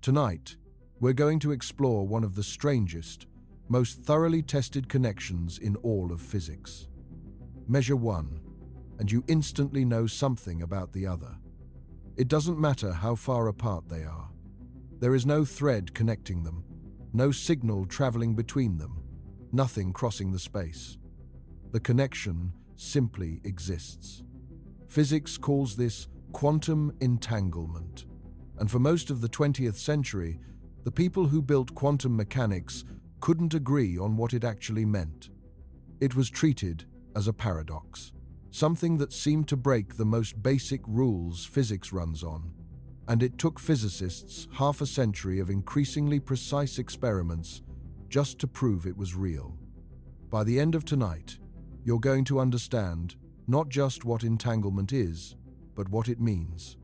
Tonight, we're going to explore one of the strangest, most thoroughly tested connections in all of physics. Measure one, and you instantly know something about the other. It doesn't matter how far apart they are. There is no thread connecting them, no signal traveling between them, nothing crossing the space. The connection simply exists. Physics calls this quantum entanglement. And for most of the 20th century, the people who built quantum mechanics couldn't agree on what it actually meant. It was treated as a paradox, something that seemed to break the most basic rules physics runs on. And it took physicists half a century of increasingly precise experiments just to prove it was real. By the end of tonight, you're going to understand not just what entanglement is, but what it means,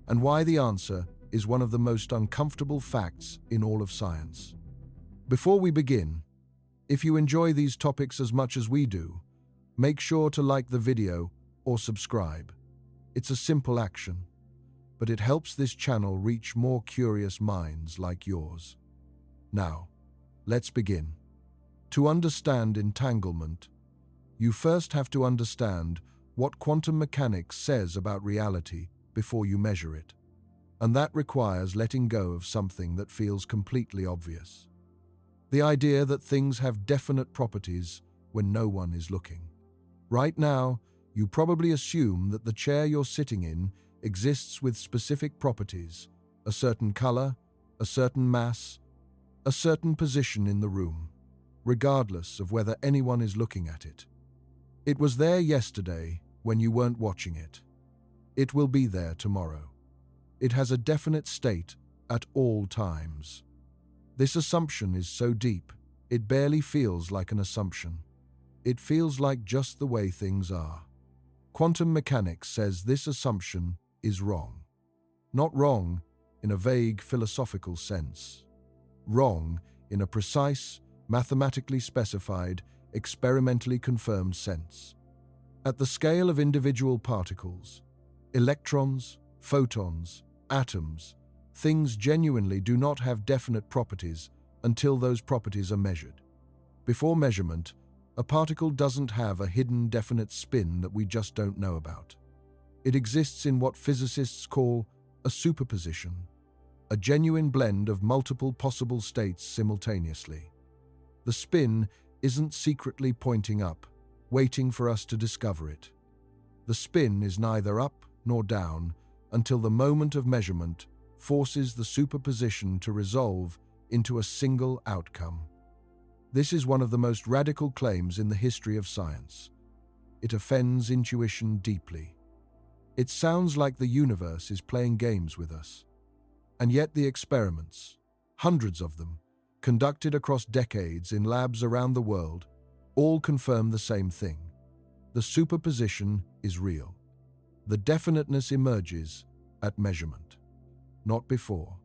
and why the answer is one of the most uncomfortable facts in all of science. Before we begin, if you enjoy these topics as much as we do, make sure to like the video or subscribe. It's a simple action, but it helps this channel reach more curious minds like yours. Now, let's begin. To understand entanglement, you first have to understand what quantum mechanics says about reality before you measure it. And that requires letting go of something that feels completely obvious. The idea that things have definite properties when no one is looking. Right now, you probably assume that the chair you're sitting in exists with specific properties, a certain color, a certain mass, a certain position in the room, regardless of whether anyone is looking at it. It was there yesterday when you weren't watching it. It will be there tomorrow. It has a definite state at all times. This assumption is so deep, it barely feels like an assumption. It feels like just the way things are. Quantum mechanics says this assumption is wrong. Not wrong in a vague philosophical sense. Wrong in a precise, mathematically specified, experimentally confirmed sense. At the scale of individual particles, electrons, photons, atoms, things genuinely do not have definite properties until those properties are measured. Before measurement, a particle doesn't have a hidden definite spin that we just don't know about. It exists in what physicists call a superposition, a genuine blend of multiple possible states simultaneously. The spin isn't secretly pointing up, waiting for us to discover it. The spin is neither up nor down until the moment of measurement forces the superposition to resolve into a single outcome. This is one of the most radical claims in the history of science. It offends intuition deeply. It sounds like the universe is playing games with us. And yet the experiments, hundreds of them, conducted across decades in labs around the world, all confirm the same thing. The superposition is real. The definiteness emerges at measurement, not before.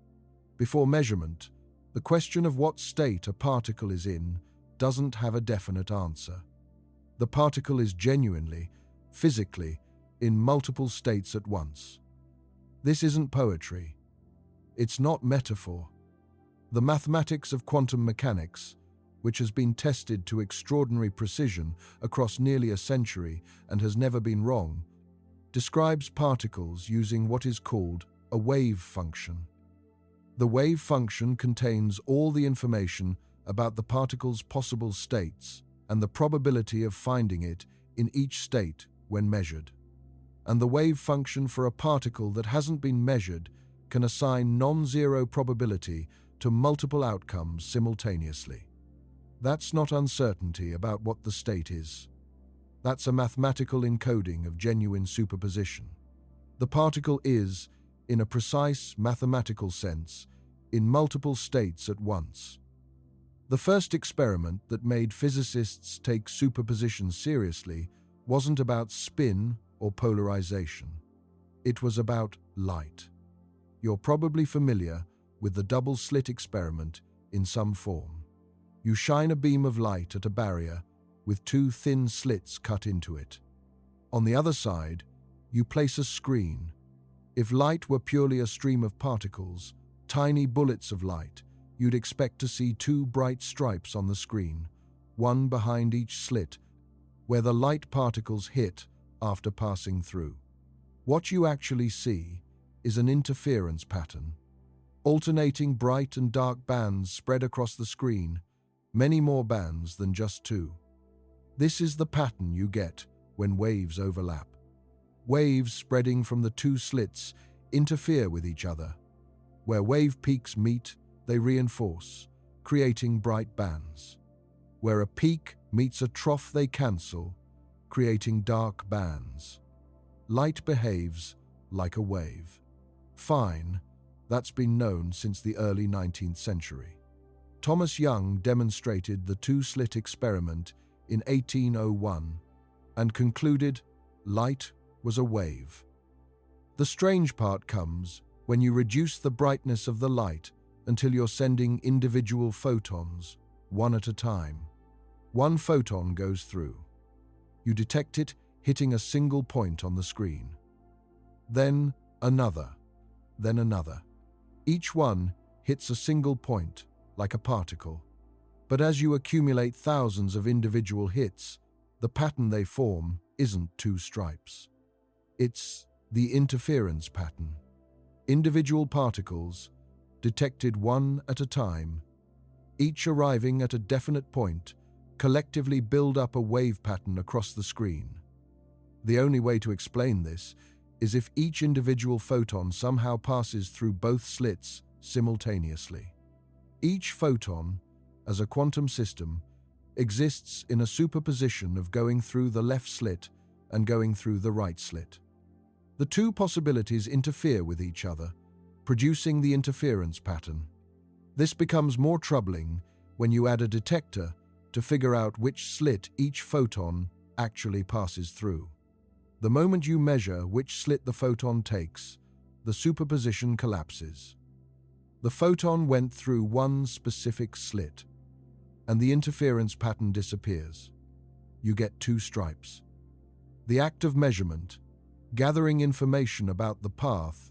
Before measurement, the question of what state a particle is in doesn't have a definite answer. The particle is genuinely, physically, in multiple states at once. This isn't poetry. It's not metaphor. The mathematics of quantum mechanics, which has been tested to extraordinary precision across nearly a century and has never been wrong, describes particles using what is called a wave function. The wave function contains all the information about the particle's possible states and the probability of finding it in each state when measured. And the wave function for a particle that hasn't been measured can assign non-zero probability to multiple outcomes simultaneously. That's not uncertainty about what the state is. That's a mathematical encoding of genuine superposition. The particle is, in a precise mathematical sense, in multiple states at once. The first experiment that made physicists take superposition seriously wasn't about spin or polarization. It was about light. You're probably familiar with the double-slit experiment in some form. You shine a beam of light at a barrier with two thin slits cut into it. On the other side, you place a screen. If light were purely a stream of particles, tiny bullets of light, you'd expect to see two bright stripes on the screen, one behind each slit, where the light particles hit after passing through. What you actually see is an interference pattern, alternating bright and dark bands spread across the screen, many more bands than just two. This is the pattern you get when waves overlap. Waves spreading from the two slits interfere with each other. Where wave peaks meet, they reinforce, creating bright bands. Where a peak meets a trough, they cancel, creating dark bands. Light behaves like a wave. Fine, that's been known since the early 19th century. Thomas Young demonstrated the two-slit experiment in 1801 and concluded light was a wave. The strange part comes when you reduce the brightness of the light until you're sending individual photons, one at a time. One photon goes through. You detect it hitting a single point on the screen. Then another, then another. Each one hits a single point, like a particle. But as you accumulate thousands of individual hits, the pattern they form isn't two stripes. It's the interference pattern. Individual particles, detected one at a time, each arriving at a definite point, collectively build up a wave pattern across the screen. The only way to explain this is if each individual photon somehow passes through both slits simultaneously. Each photon, as a quantum system, exists in a superposition of going through the left slit and going through the right slit. The two possibilities interfere with each other, producing the interference pattern. This becomes more troubling when you add a detector to figure out which slit each photon actually passes through. The moment you measure which slit the photon takes, the superposition collapses. The photon went through one specific slit, and the interference pattern disappears. You get two stripes. The act of measurement, gathering information about the path,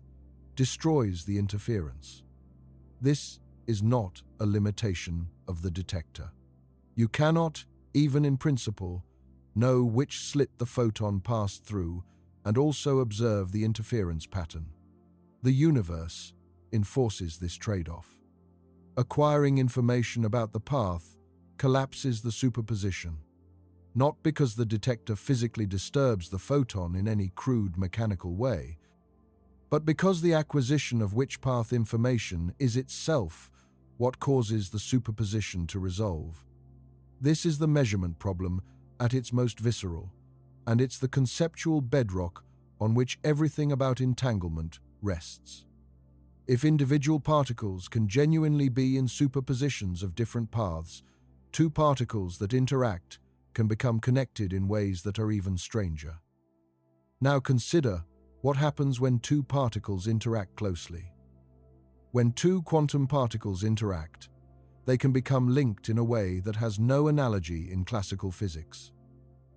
destroys the interference. This is not a limitation of the detector. You cannot, even in principle, know which slit the photon passed through and also observe the interference pattern. The universe enforces this trade-off. Acquiring information about the path collapses the superposition, not because the detector physically disturbs the photon in any crude mechanical way, but because the acquisition of which path information is itself what causes the superposition to resolve. This is the measurement problem at its most visceral, and it's the conceptual bedrock on which everything about entanglement rests. If individual particles can genuinely be in superpositions of different paths, two particles that interact can become connected in ways that are even stranger. Now consider what happens when two particles interact closely. When two quantum particles interact, they can become linked in a way that has no analogy in classical physics.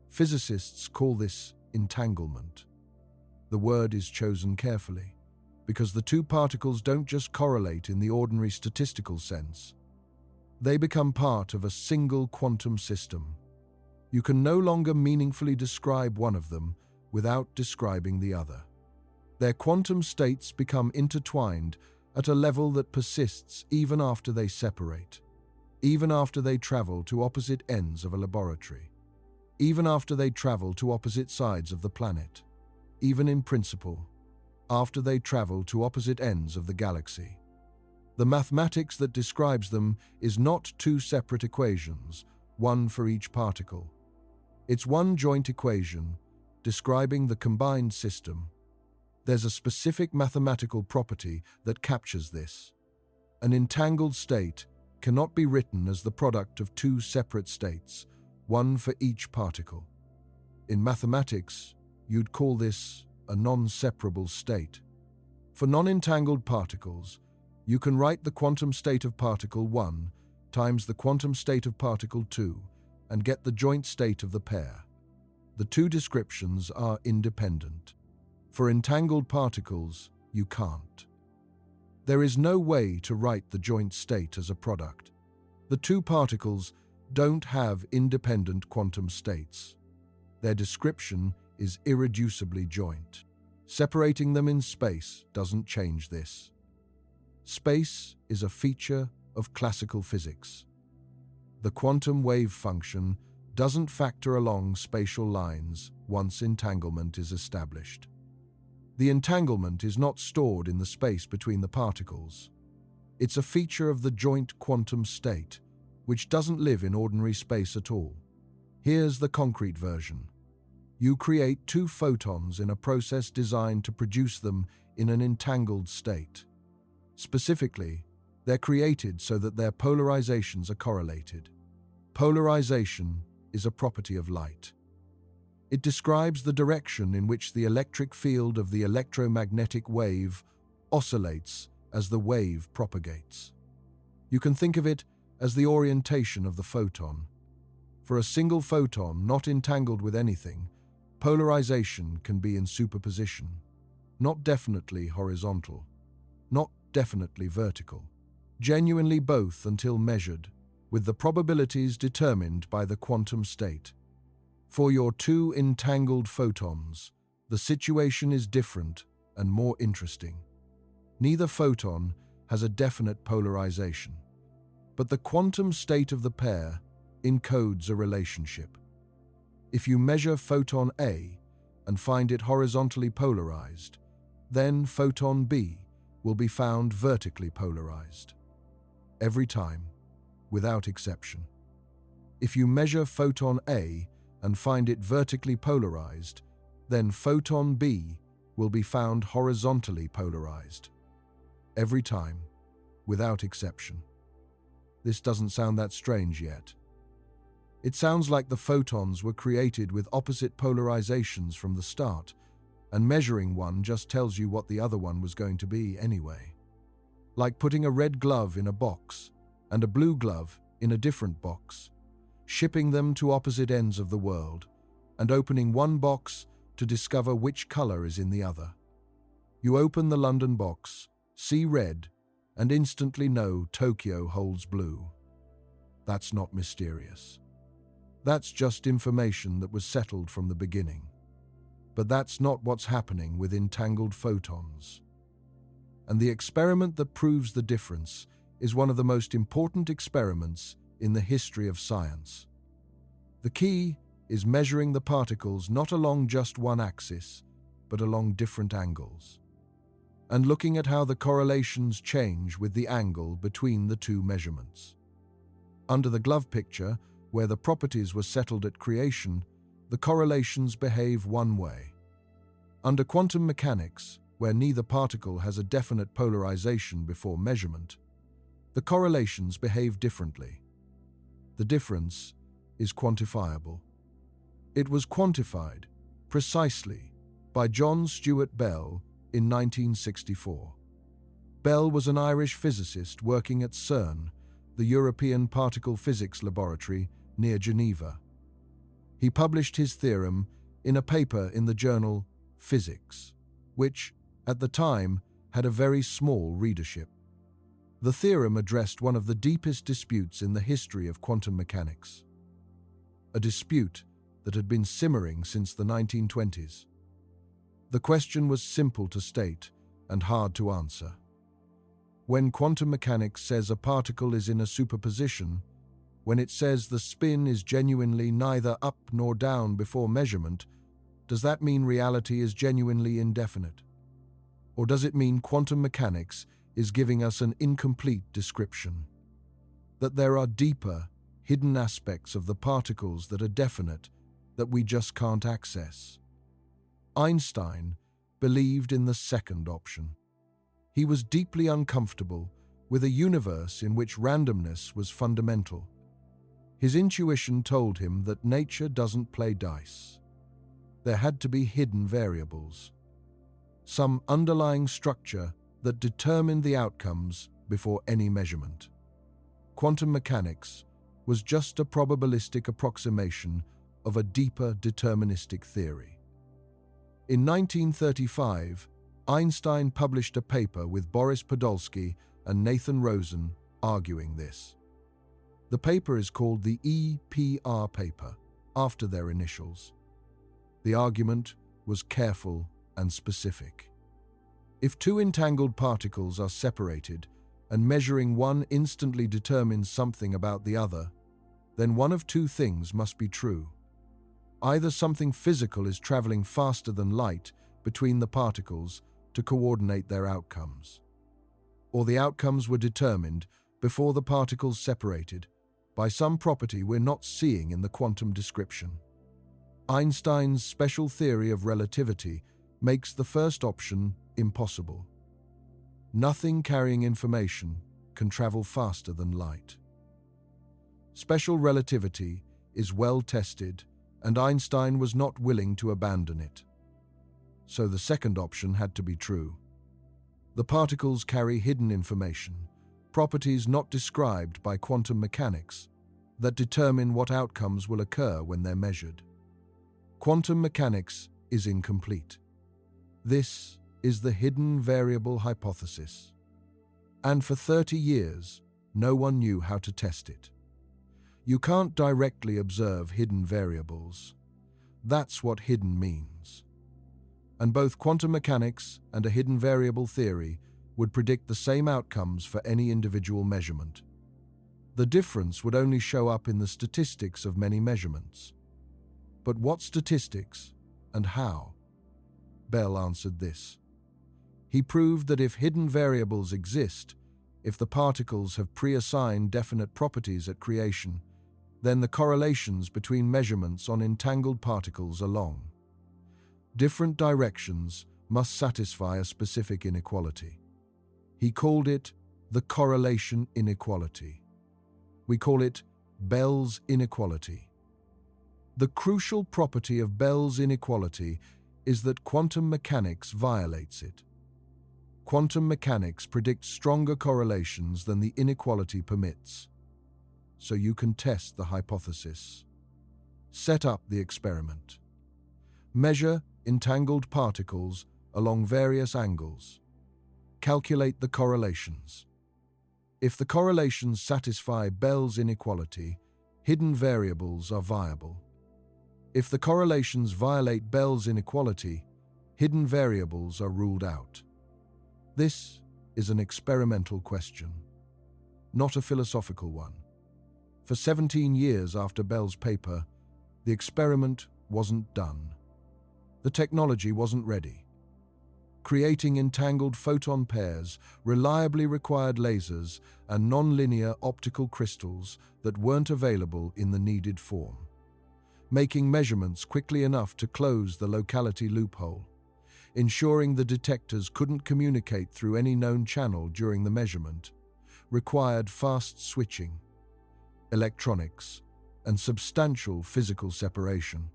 Physicists call this entanglement. The word is chosen carefully, because the two particles don't just correlate in the ordinary statistical sense. They become part of a single quantum system. You can no longer meaningfully describe one of them without describing the other. Their quantum states become intertwined at a level that persists even after they separate, even after they travel to opposite ends of a laboratory, even after they travel to opposite sides of the planet, even in principle, after they travel to opposite ends of the galaxy. The mathematics that describes them is not two separate equations, one for each particle. It's one joint equation describing the combined system. There's a specific mathematical property that captures this. An entangled state cannot be written as the product of two separate states, one for each particle. In mathematics, you'd call this a non-separable state. For non-entangled particles, you can write the quantum state of particle 1 times the quantum state of particle 2 and get the joint state of the pair. The two descriptions are independent. For entangled particles, you can't. There is no way to write the joint state as a product. The two particles don't have independent quantum states. Their description is irreducibly joint. Separating them in space doesn't change this. Space is a feature of classical physics. The quantum wave function doesn't factor along spatial lines once entanglement is established. The entanglement is not stored in the space between the particles. It's a feature of the joint quantum state, which doesn't live in ordinary space at all. Here's the concrete version. You create two photons in a process designed to produce them in an entangled state. Specifically, they're created so that their polarizations are correlated. Polarization is a property of light. It describes the direction in which the electric field of the electromagnetic wave oscillates as the wave propagates. You can think of it as the orientation of the photon. For a single photon not entangled with anything, polarization can be in superposition, not definitely horizontal, not definitely vertical, genuinely both until measured, with the probabilities determined by the quantum state. For your two entangled photons, the situation is different and more interesting. Neither photon has a definite polarization, but the quantum state of the pair encodes a relationship. If you measure photon A and find it horizontally polarized, then photon B will be found vertically polarized. Every time, without exception. If you measure photon A and find it vertically polarized, then photon B will be found horizontally polarized. Every time, without exception. This doesn't sound that strange yet. It sounds like the photons were created with opposite polarizations from the start, and measuring one just tells you what the other one was going to be anyway. Like putting a red glove in a box and a blue glove in a different box, shipping them to opposite ends of the world, and opening one box to discover which color is in the other. You open the London box, see red, and instantly know Tokyo holds blue. That's not mysterious. That's just information that was settled from the beginning. But that's not what's happening with entangled photons. And the experiment that proves the difference is one of the most important experiments in the history of science. The key is measuring the particles not along just one axis, but along different angles, and looking at how the correlations change with the angle between the two measurements. Under the glove picture, where the properties were settled at creation, the correlations behave one way. Under quantum mechanics, where neither particle has a definite polarization before measurement, the correlations behave differently. The difference is quantifiable. It was quantified, precisely, by John Stuart Bell in 1964. Bell was an Irish physicist working at CERN, the European Particle Physics Laboratory near Geneva. He published his theorem in a paper in the journal Physics, which, at the time, had a very small readership. The theorem addressed one of the deepest disputes in the history of quantum mechanics, a dispute that had been simmering since the 1920s. The question was simple to state and hard to answer. When quantum mechanics says a particle is in a superposition, when it says the spin is genuinely neither up nor down before measurement, does that mean reality is genuinely indefinite? Or does it mean quantum mechanics is giving us an incomplete description? That there are deeper, hidden aspects of the particles that are definite, that we just can't access? Einstein believed in the second option. He was deeply uncomfortable with a universe in which randomness was fundamental. His intuition told him that nature doesn't play dice. There had to be hidden variables, some underlying structure that determined the outcomes before any measurement. Quantum mechanics was just a probabilistic approximation of a deeper deterministic theory. In 1935, Einstein published a paper with Boris Podolsky and Nathan Rosen arguing this. The paper is called the EPR paper, after their initials. The argument was careful and specific. If two entangled particles are separated and measuring one instantly determines something about the other, then one of two things must be true. Either something physical is traveling faster than light between the particles to coordinate their outcomes, or the outcomes were determined before the particles separated by some property we're not seeing in the quantum description. Einstein's special theory of relativity makes the first option impossible. Nothing carrying information can travel faster than light. Special relativity is well tested, and Einstein was not willing to abandon it. So the second option had to be true. The particles carry hidden information, properties not described by quantum mechanics, that determine what outcomes will occur when they're measured. Quantum mechanics is incomplete. This is the hidden variable hypothesis. And for 30 years, no one knew how to test it. You can't directly observe hidden variables. That's what hidden means. And both quantum mechanics and a hidden variable theory would predict the same outcomes for any individual measurement. The difference would only show up in the statistics of many measurements. But what statistics and how? Bell answered this. He proved that if hidden variables exist, if the particles have pre-assigned definite properties at creation, then the correlations between measurements on entangled particles are long. Different directions must satisfy a specific inequality. He called it the correlation inequality. We call it Bell's inequality. The crucial property of Bell's inequality is that quantum mechanics violates it. Quantum mechanics predicts stronger correlations than the inequality permits. So you can test the hypothesis. Set up the experiment. Measure entangled particles along various angles. Calculate the correlations. If the correlations satisfy Bell's inequality, hidden variables are viable. If the correlations violate Bell's inequality, hidden variables are ruled out. This is an experimental question, not a philosophical one. For 17 years after Bell's paper, the experiment wasn't done. The technology wasn't ready. Creating entangled photon pairs reliably required lasers and nonlinear optical crystals that weren't available in the needed form. Making measurements quickly enough to close the locality loophole. Ensuring the detectors couldn't communicate through any known channel during the measurement required fast switching, electronics, and substantial physical separation.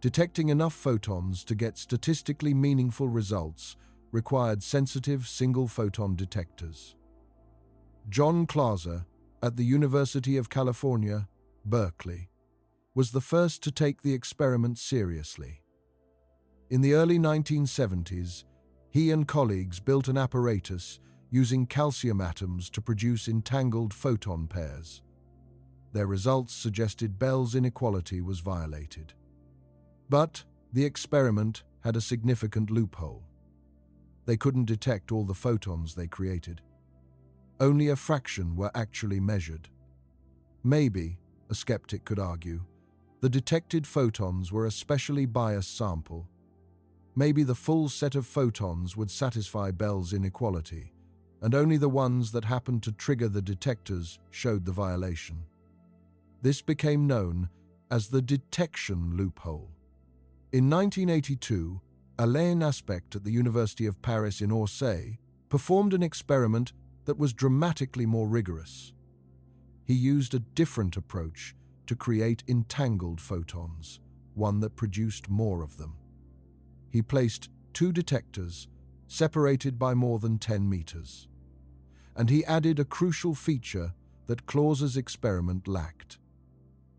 Detecting enough photons to get statistically meaningful results required sensitive single-photon detectors. John Clauser, at the University of California, Berkeley, was the first to take the experiment seriously. In the early 1970s, he and colleagues built an apparatus using calcium atoms to produce entangled photon pairs. Their results suggested Bell's inequality was violated. But the experiment had a significant loophole. They couldn't detect all the photons they created. Only a fraction were actually measured. Maybe, a skeptic could argue, the detected photons were a specially biased sample. Maybe the full set of photons would satisfy Bell's inequality, and only the ones that happened to trigger the detectors showed the violation. This became known as the detection loophole. In 1982, Alain Aspect at the University of Paris in Orsay performed an experiment that was dramatically more rigorous. He used a different approach to create entangled photons, one that produced more of them. He placed two detectors, separated by more than 10 meters. And he added a crucial feature that Clauser's experiment lacked.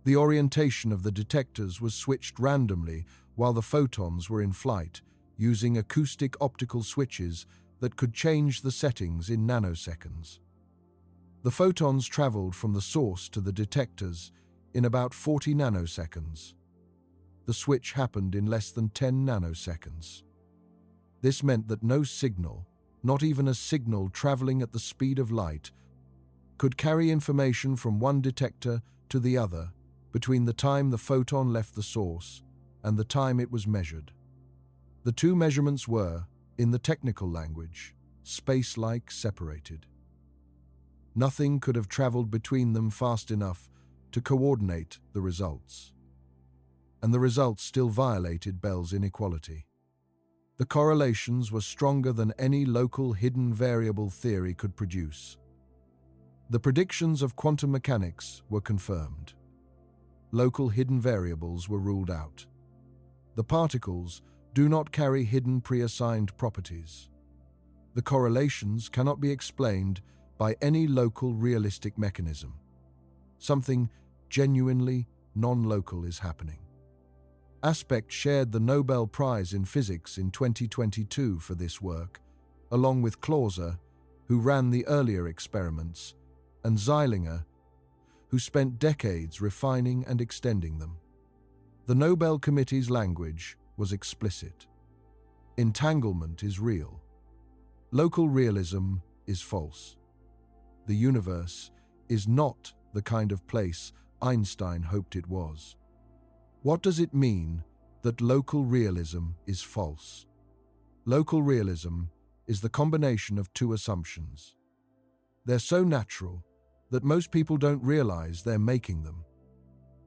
The orientation of the detectors was switched randomly while the photons were in flight using acoustic optical switches that could change the settings in nanoseconds. The photons traveled from the source to the detectors in about 40 nanoseconds. The switch happened in less than 10 nanoseconds. This meant that no signal, not even a signal traveling at the speed of light, could carry information from one detector to the other between the time the photon left the source and the time it was measured. The two measurements were, in the technical language, space-like separated. Nothing could have traveled between them fast enough to coordinate the results. And the results still violated Bell's inequality. The correlations were stronger than any local hidden variable theory could produce. The predictions of quantum mechanics were confirmed. Local hidden variables were ruled out. The particles do not carry hidden pre-assigned properties. The correlations cannot be explained by any local realistic mechanism. Something genuinely non-local is happening. Aspect shared the Nobel Prize in Physics in 2022 for this work, along with Clauser, who ran the earlier experiments, and Zeilinger, who spent decades refining and extending them. The Nobel Committee's language was explicit. Entanglement is real. Local realism is false. The universe is not the kind of place Einstein hoped it was. What does it mean that local realism is false? Local realism is the combination of two assumptions. They're so natural that most people don't realize they're making them.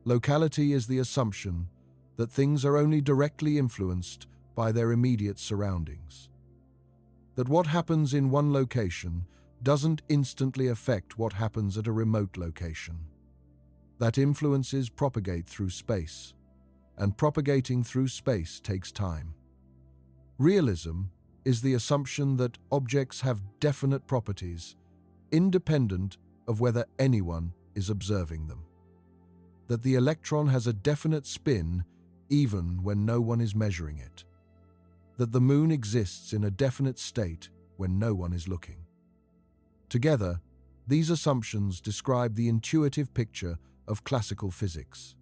Locality is the assumption that things are only directly influenced by their immediate surroundings. That what happens in one location doesn't instantly affect what happens at a remote location. That influences propagate through space, and propagating through space takes time. Realism is the assumption that objects have definite properties, independent of whether anyone is observing them. That the electron has a definite spin even when no one is measuring it. That the moon exists in a definite state when no one is looking. Together, these assumptions describe the intuitive picture of classical physics.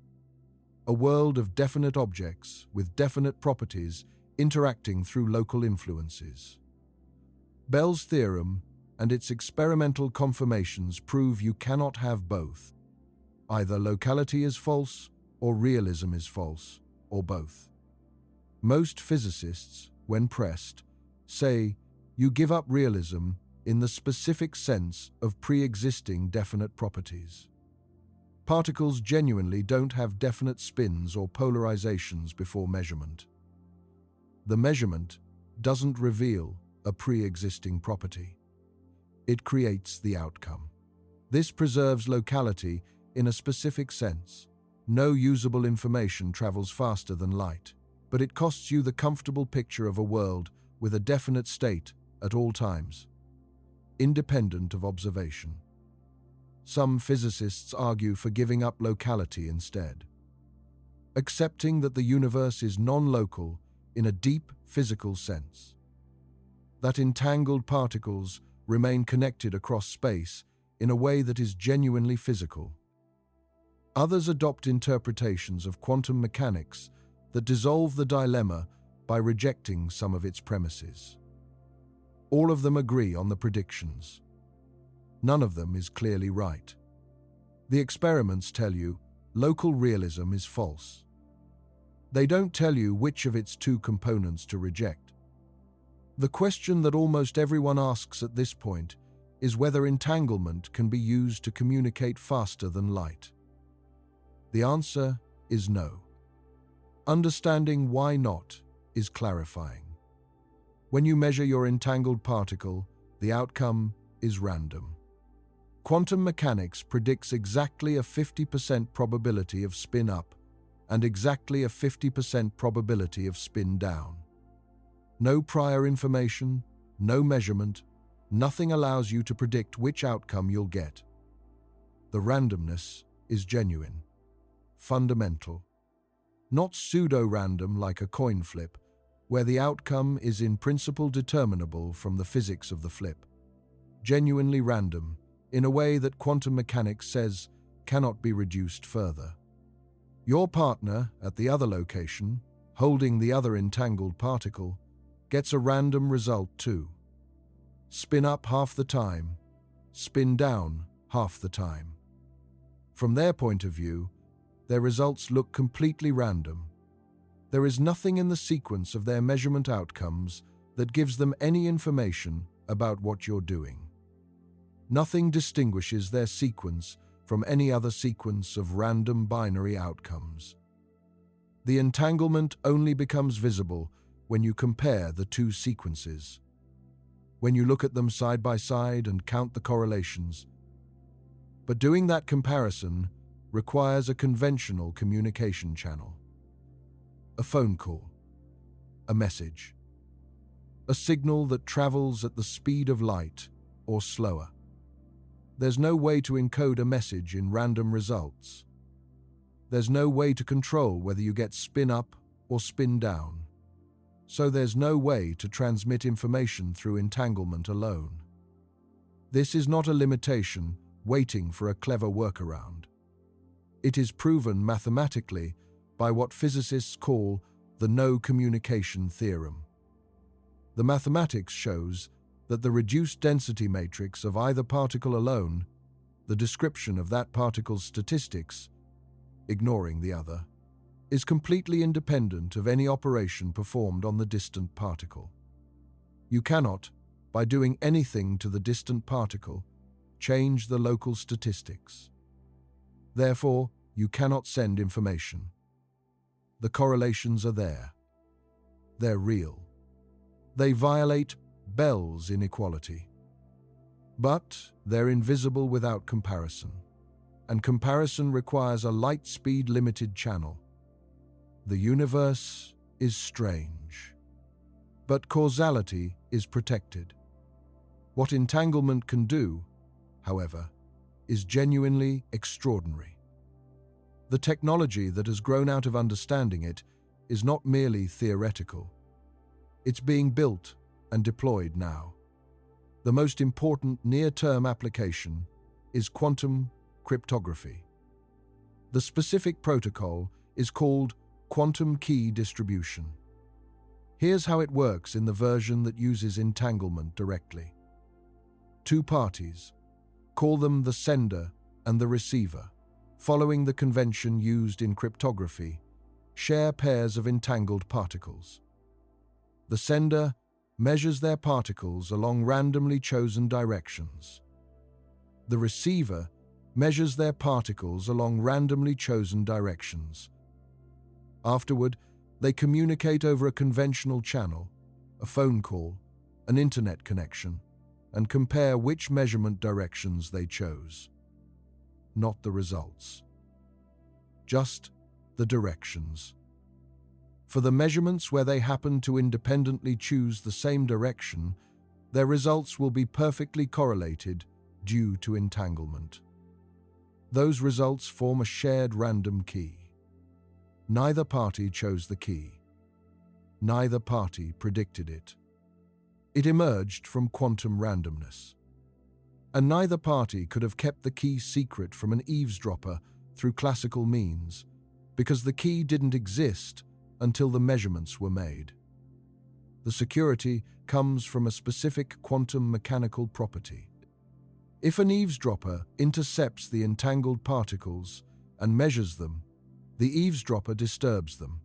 A world of definite objects with definite properties interacting through local influences. Bell's theorem and its experimental confirmations prove you cannot have both. Either locality is false or realism is false, or both. Most physicists, when pressed, say you give up realism in the specific sense of pre-existing definite properties. Particles genuinely don't have definite spins or polarizations before measurement. The measurement doesn't reveal a pre-existing property. It creates the outcome. This preserves locality in a specific sense. No usable information travels faster than light, but it costs you the comfortable picture of a world with a definite state at all times, independent of observation. Some physicists argue for giving up locality instead, accepting that the universe is non-local in a deep physical sense, that entangled particles remain connected across space in a way that is genuinely physical. Others adopt interpretations of quantum mechanics that dissolve the dilemma by rejecting some of its premises. All of them agree on the predictions. None of them is clearly right. The experiments tell you local realism is false. They don't tell you which of its two components to reject. The question that almost everyone asks at this point is whether entanglement can be used to communicate faster than light. The answer is no. Understanding why not is clarifying. When you measure your entangled particle, the outcome is random. Quantum mechanics predicts exactly a 50% probability of spin up and exactly a 50% probability of spin down. No prior information, no measurement, nothing allows you to predict which outcome you'll get. The randomness is genuine, fundamental. Not pseudo-random like a coin flip, where the outcome is in principle determinable from the physics of the flip. Genuinely random, in a way that quantum mechanics says cannot be reduced further. Your partner, at the other location, holding the other entangled particle, gets a random result too. Spin up half the time, spin down half the time. From their point of view, their results look completely random. There is nothing in the sequence of their measurement outcomes that gives them any information about what you're doing. Nothing distinguishes their sequence from any other sequence of random binary outcomes. The entanglement only becomes visible when you compare the two sequences. When you look at them side by side and count the correlations. But doing that comparison requires a conventional communication channel. A phone call, a message, a signal that travels at the speed of light or slower. There's no way to encode a message in random results. There's no way to control whether you get spin up or spin down. So there's no way to transmit information through entanglement alone. This is not a limitation waiting for a clever workaround. It is proven mathematically by what physicists call the no communication theorem. The mathematics shows that the reduced density matrix of either particle alone, the description of that particle's statistics, ignoring the other, is completely independent of any operation performed on the distant particle. You cannot, by doing anything to the distant particle, change the local statistics. Therefore, you cannot send information. The correlations are there. They're real. They violate Bell's inequality. But they're invisible without comparison, and comparison requires a light-speed limited channel. The universe is strange, but causality is protected. What entanglement can do, however, is genuinely extraordinary. The technology that has grown out of understanding it is not merely theoretical. It's being built and deployed now. The most important near-term application is quantum cryptography. The specific protocol is called quantum key distribution. Here's how it works in the version that uses entanglement directly. Two parties, call them the sender and the receiver, following the convention used in cryptography, share pairs of entangled particles. The sender measures their particles along randomly chosen directions. The receiver measures their particles along randomly chosen directions. Afterward, they communicate over a conventional channel, a phone call, an internet connection, and compare which measurement directions they chose. Not the results. Just the directions. For the measurements where they happen to independently choose the same direction, their results will be perfectly correlated due to entanglement. Those results form a shared random key. Neither party chose the key. Neither party predicted it. It emerged from quantum randomness. And neither party could have kept the key secret from an eavesdropper through classical means, because the key didn't exist until the measurements were made. The security comes from a specific quantum mechanical property. If an eavesdropper intercepts the entangled particles and measures them, the eavesdropper disturbs them.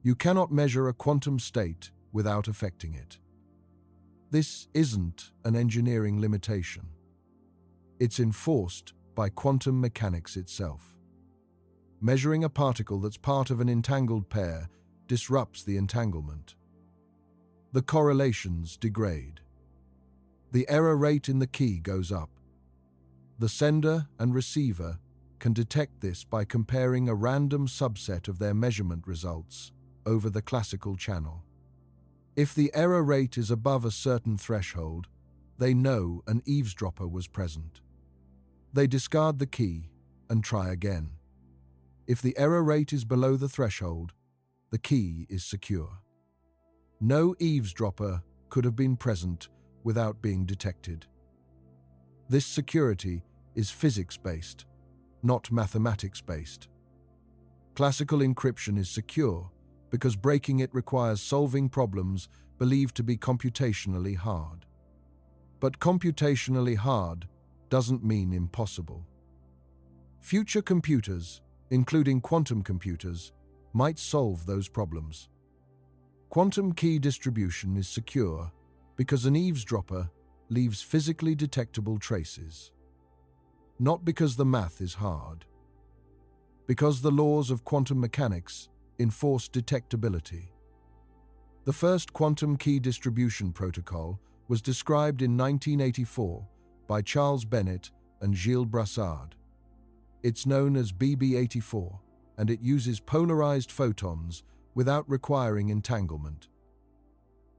You cannot measure a quantum state without affecting it. This isn't an engineering limitation. It's enforced by quantum mechanics itself. Measuring a particle that's part of an entangled pair disrupts the entanglement. The correlations degrade. The error rate in the key goes up. The sender and receiver can detect this by comparing a random subset of their measurement results over the classical channel. If the error rate is above a certain threshold, they know an eavesdropper was present. They discard the key and try again. If the error rate is below the threshold, the key is secure. No eavesdropper could have been present without being detected. This security is physics-based, not mathematics-based. Classical encryption is secure because breaking it requires solving problems believed to be computationally hard. But computationally hard doesn't mean impossible. Future computers, including quantum computers, might solve those problems. Quantum key distribution is secure because an eavesdropper leaves physically detectable traces. Not because the math is hard. Because the laws of quantum mechanics enforce detectability. The first quantum key distribution protocol was described in 1984 by Charles Bennett and Gilles Brassard. It's known as BB84, and it uses polarized photons without requiring entanglement.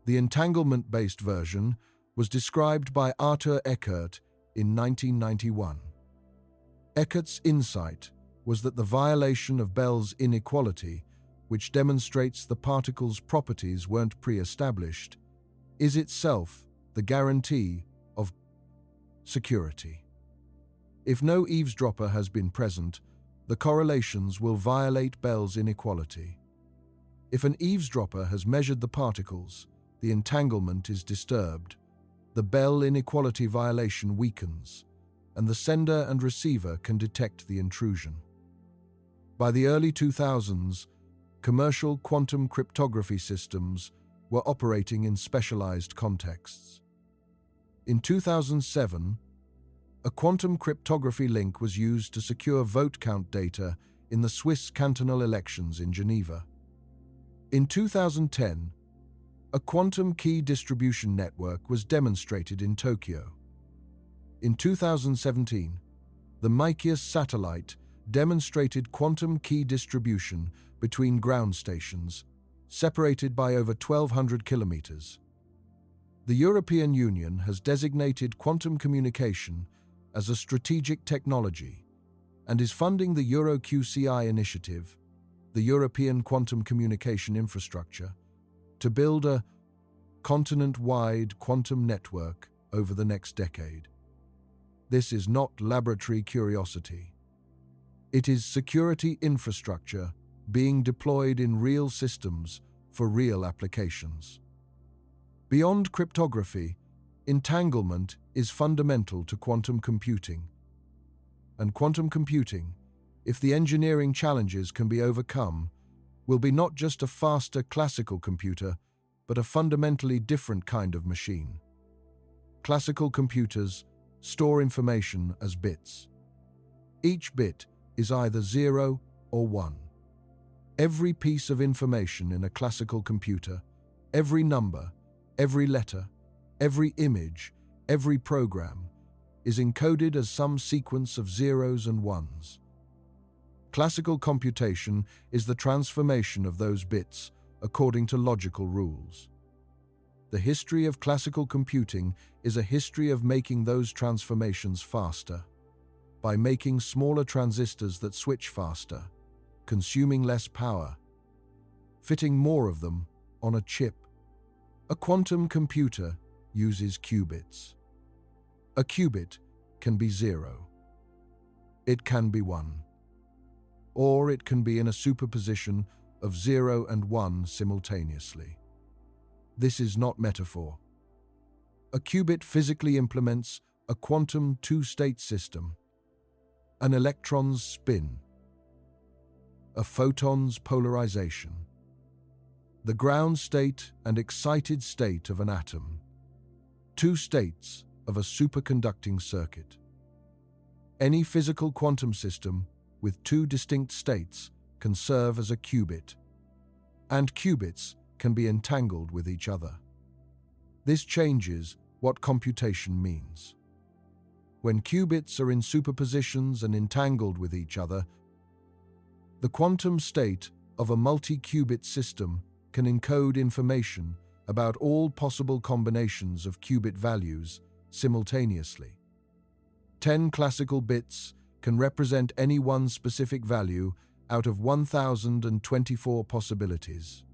The entanglement-based version was described by Arthur Eckert in 1991. Eckert's insight was that the violation of Bell's inequality, which demonstrates the particle's properties weren't pre-established, is itself the guarantee of security. If no eavesdropper has been present, the correlations will violate Bell's inequality. If an eavesdropper has measured the particles, the entanglement is disturbed, the Bell inequality violation weakens, and the sender and receiver can detect the intrusion. By the early 2000s, commercial quantum cryptography systems were operating in specialized contexts. In 2007, a quantum cryptography link was used to secure vote count data in the Swiss cantonal elections in Geneva. In 2010, a quantum key distribution network was demonstrated in Tokyo. In 2017, the Micius satellite demonstrated quantum key distribution between ground stations, separated by over 1,200 kilometers. The European Union has designated quantum communication as a strategic technology and is funding the EuroQCI initiative, the European Quantum Communication Infrastructure, to build a continent-wide quantum network over the next decade. This is not laboratory curiosity. It is security infrastructure being deployed in real systems for real applications. Beyond cryptography, entanglement is fundamental to quantum computing. And quantum computing, if the engineering challenges can be overcome, will be not just a faster classical computer, but a fundamentally different kind of machine. Classical computers store information as bits. Each bit is either 0 or 1. Every piece of information in a classical computer, every number, every letter, every image, every program, is encoded as some sequence of zeros and ones. Classical computation is the transformation of those bits according to logical rules. The history of classical computing is a history of making those transformations faster, by making smaller transistors that switch faster, consuming less power, fitting more of them on a chip. A quantum computer uses qubits. A qubit can be 0. It can be 1. Or it can be in a superposition of 0 and 1 simultaneously. This is not metaphor. A qubit physically implements a quantum two-state system, an electron's spin, a photon's polarization, the ground state and excited state of an atom, two states of a superconducting circuit. Any physical quantum system with two distinct states can serve as a qubit, and qubits can be entangled with each other. This changes what computation means. When qubits are in superpositions and entangled with each other, the quantum state of a multi-qubit system can encode information about all possible combinations of qubit values simultaneously. 10 classical bits can represent any one specific value out of 1,024 possibilities.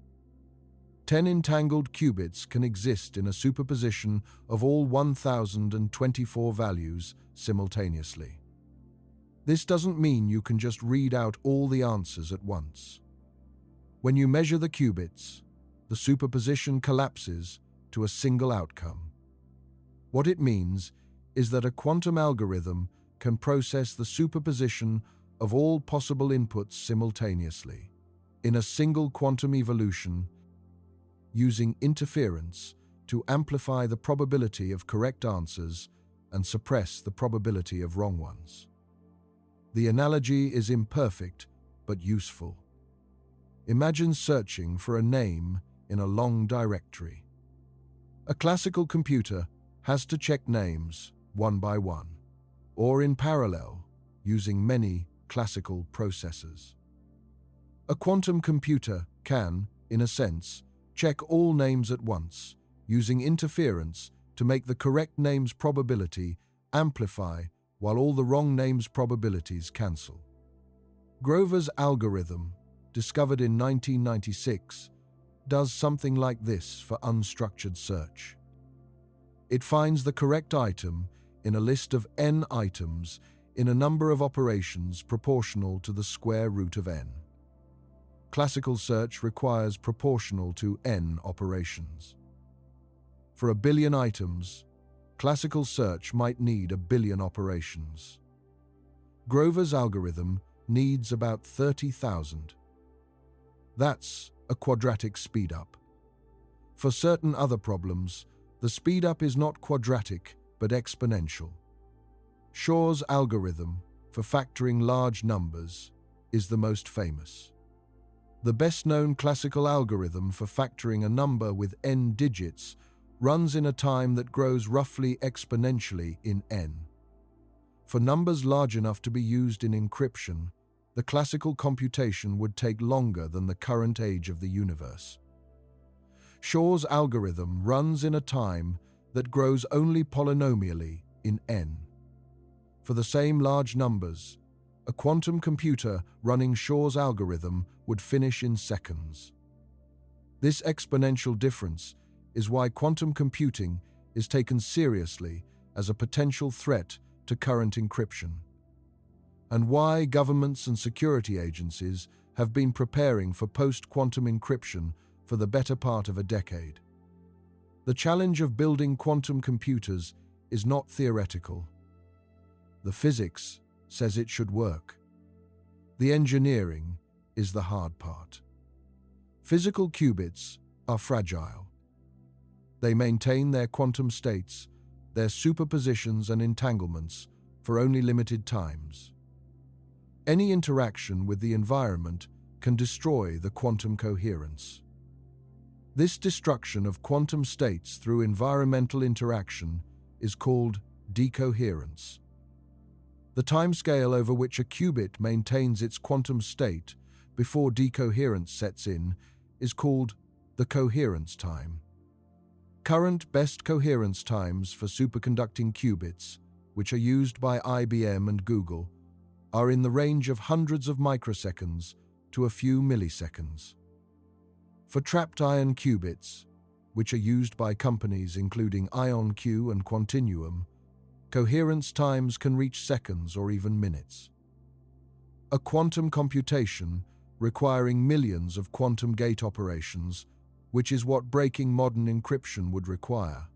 10 entangled qubits can exist in a superposition of all 1024 values simultaneously. This doesn't mean you can just read out all the answers at once. When you measure the qubits, the superposition collapses to a single outcome. What it means is that a quantum algorithm can process the superposition of all possible inputs simultaneously, in a single quantum evolution, using interference to amplify the probability of correct answers and suppress the probability of wrong ones. The analogy is imperfect but useful. Imagine searching for a name in a long directory. A classical computer has to check names one by one, or in parallel, using many classical processors. A quantum computer can, in a sense, check all names at once, using interference to make the correct name's probability amplify while all the wrong name's probabilities cancel. Grover's algorithm, discovered in 1996, does something like this for unstructured search. It finds the correct item in a list of n items in a number of operations proportional to the square root of n. Classical search requires proportional to n operations. For a billion items, classical search might need a billion operations. Grover's algorithm needs about 30,000. That's a quadratic speedup. For certain other problems, the speedup is not quadratic but exponential. Shor's algorithm for factoring large numbers is the most famous. The best-known classical algorithm for factoring a number with n digits runs in a time that grows roughly exponentially in n. For numbers large enough to be used in encryption, the classical computation would take longer than the current age of the universe. Shor's algorithm runs in a time that grows only polynomially in n. For the same large numbers, a quantum computer running Shor's algorithm would finish in seconds. This exponential difference is why quantum computing is taken seriously as a potential threat to current encryption, and why governments and security agencies have been preparing for post-quantum encryption for the better part of a decade. The challenge of building quantum computers is not theoretical. The physics says it should work. The engineering is the hard part. Physical qubits are fragile. They maintain their quantum states, their superpositions and entanglements for only limited times. Any interaction with the environment can destroy the quantum coherence. This destruction of quantum states through environmental interaction is called decoherence. The timescale over which a qubit maintains its quantum state before decoherence sets in is called the coherence time. Current best coherence times for superconducting qubits, which are used by IBM and Google, are in the range of hundreds of microseconds to a few milliseconds. For trapped ion qubits, which are used by companies including IonQ and Quantinuum, coherence times can reach seconds or even minutes. A quantum computation requiring millions of quantum gate operations, which is what breaking modern encryption would require,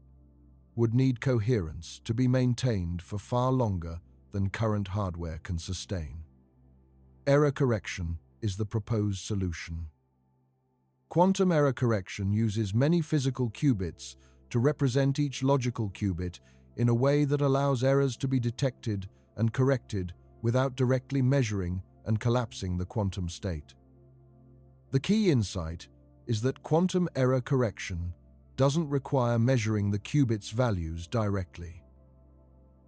would need coherence to be maintained for far longer than current hardware can sustain. Error correction is the proposed solution. Quantum error correction uses many physical qubits to represent each logical qubit in a way that allows errors to be detected and corrected without directly measuring and collapsing the quantum state. The key insight is that quantum error correction doesn't require measuring the qubit's values directly.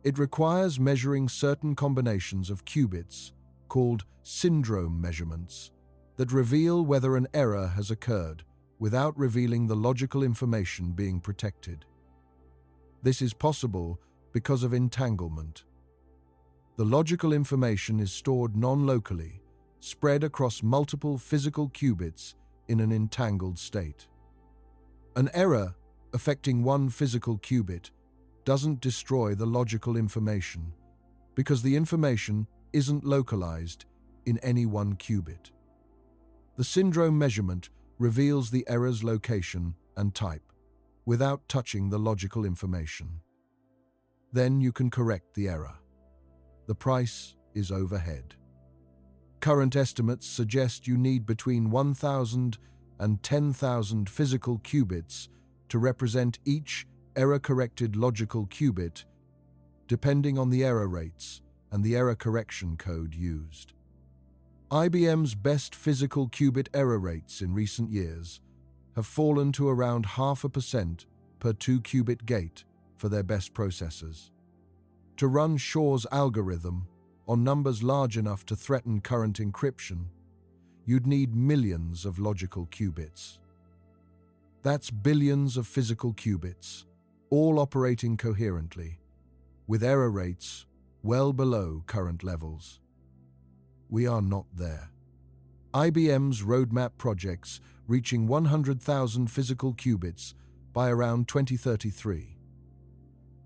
It requires measuring certain combinations of qubits, called syndrome measurements, that reveal whether an error has occurred without revealing the logical information being protected. This is possible because of entanglement. The logical information is stored non-locally, spread across multiple physical qubits in an entangled state. An error affecting one physical qubit doesn't destroy the logical information because the information isn't localized in any one qubit. The syndrome measurement reveals the error's location and type without touching the logical information. Then you can correct the error. The price is overhead. Current estimates suggest you need between 1,000 and 10,000 physical qubits to represent each error-corrected logical qubit, depending on the error rates and the error correction code used. IBM's best physical qubit error rates in recent years have fallen to around 0.5% per 2-qubit gate for their best processors. To run Shor's algorithm on numbers large enough to threaten current encryption, you'd need millions of logical qubits. That's billions of physical qubits, all operating coherently, with error rates well below current levels. We are not there. IBM's roadmap projects reaching 100,000 physical qubits by around 2033.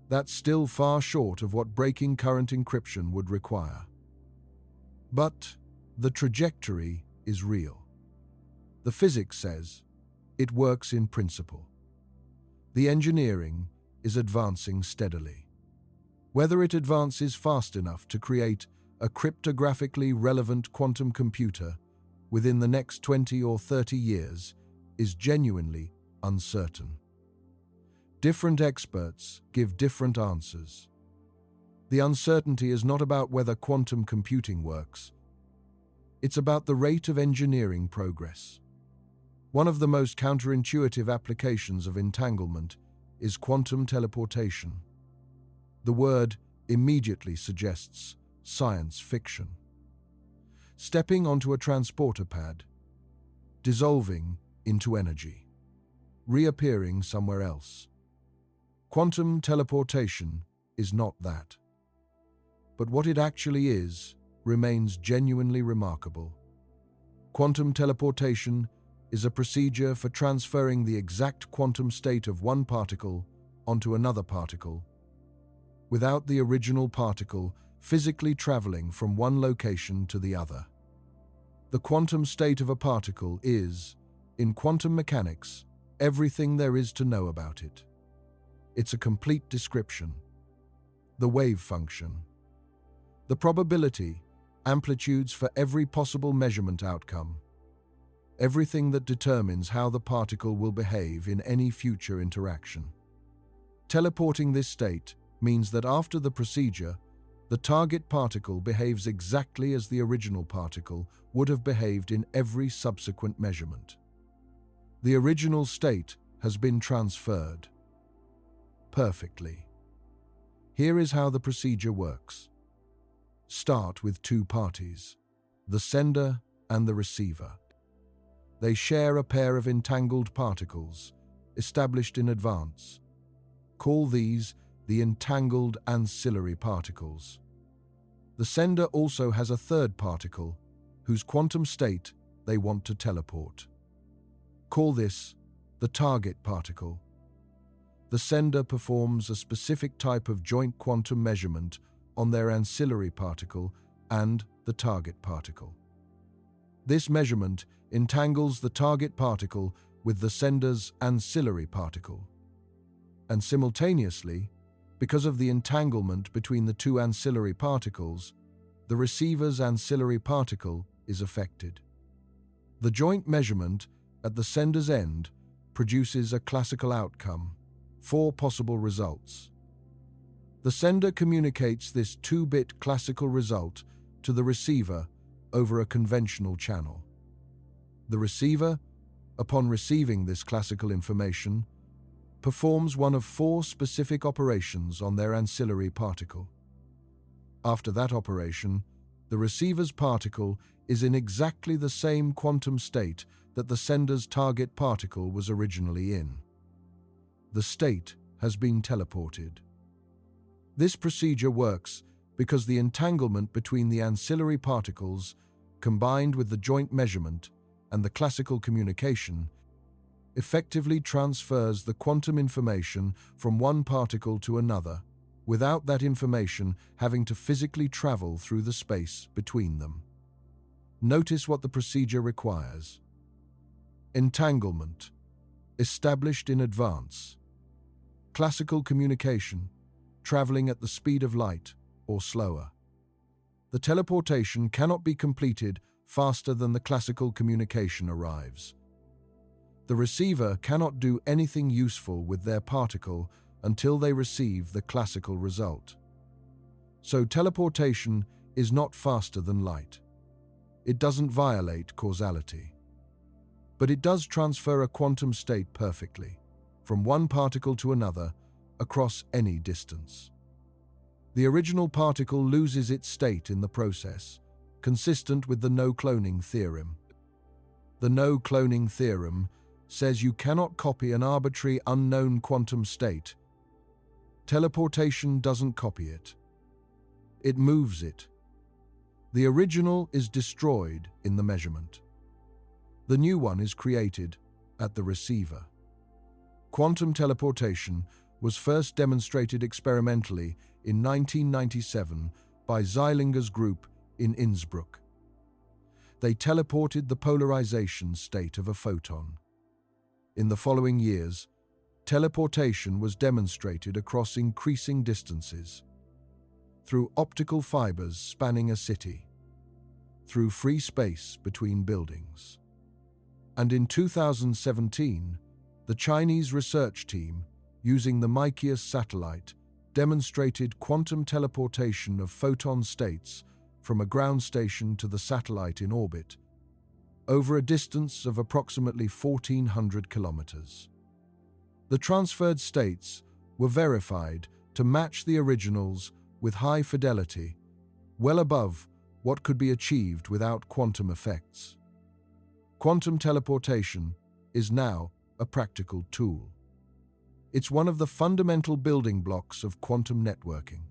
That's still far short of what breaking current encryption would require. But the trajectory is real. The physics says it works in principle. The engineering is advancing steadily. Whether it advances fast enough to create a cryptographically relevant quantum computer within the next 20 or 30 years is genuinely uncertain. Different experts give different answers. The uncertainty is not about whether quantum computing works. It's about the rate of engineering progress. One of the most counterintuitive applications of entanglement is quantum teleportation. The word immediately suggests science fiction. Stepping onto a transporter pad, dissolving into energy, reappearing somewhere else. Quantum teleportation is not that. But what it actually is remains genuinely remarkable. Quantum teleportation is a procedure for transferring the exact quantum state of one particle onto another particle, without the original particle physically traveling from one location to the other. The quantum state of a particle is, in quantum mechanics, everything there is to know about it. It's a complete description. The wave function. The probability, amplitudes for every possible measurement outcome. Everything that determines how the particle will behave in any future interaction. Teleporting this state means that after the procedure, the target particle behaves exactly as the original particle would have behaved in every subsequent measurement. The original state has been transferred perfectly. Here is how the procedure works. Start with two parties, the sender and the receiver. They share a pair of entangled particles, established in advance. Call these the entangled ancillary particles. The sender also has a third particle, whose quantum state they want to teleport. Call this the target particle. The sender performs a specific type of joint quantum measurement on their ancillary particle and the target particle. This measurement entangles the target particle with the sender's ancillary particle. And simultaneously, because of the entanglement between the two ancillary particles, the receiver's ancillary particle is affected. The joint measurement at the sender's end produces a classical outcome, 4 possible results. The sender communicates this 2-bit classical result to the receiver over a conventional channel. The receiver, upon receiving this classical information, performs one of 4 specific operations on their ancillary particle. After that operation, the receiver's particle is in exactly the same quantum state that the sender's target particle was originally in. The state has been teleported. This procedure works because the entanglement between the ancillary particles, combined with the joint measurement and the classical communication, effectively transfers the quantum information from one particle to another, without that information having to physically travel through the space between them. Notice what the procedure requires. Entanglement, established in advance. Classical communication, traveling at the speed of light or slower. The teleportation cannot be completed faster than the classical communication arrives. The receiver cannot do anything useful with their particle until they receive the classical result. So teleportation is not faster than light. It doesn't violate causality. But it does transfer a quantum state perfectly, from one particle to another, across any distance. The original particle loses its state in the process, consistent with the no-cloning theorem. The no-cloning theorem says you cannot copy an arbitrary unknown quantum state. Teleportation doesn't copy it. It moves it. The original is destroyed in the measurement. The new one is created at the receiver. Quantum teleportation was first demonstrated experimentally in 1997 by Zeilinger's group in Innsbruck. They teleported the polarization state of a photon. In the following years, teleportation was demonstrated across increasing distances, through optical fibers spanning a city, through free space between buildings. And in 2017, the Chinese research team, using the Mikius satellite, demonstrated quantum teleportation of photon states from a ground station to the satellite in orbit, over a distance of approximately 1,400 kilometers. The transferred states were verified to match the originals with high fidelity, well above what could be achieved without quantum effects. Quantum teleportation is now a practical tool. It's one of the fundamental building blocks of quantum networking.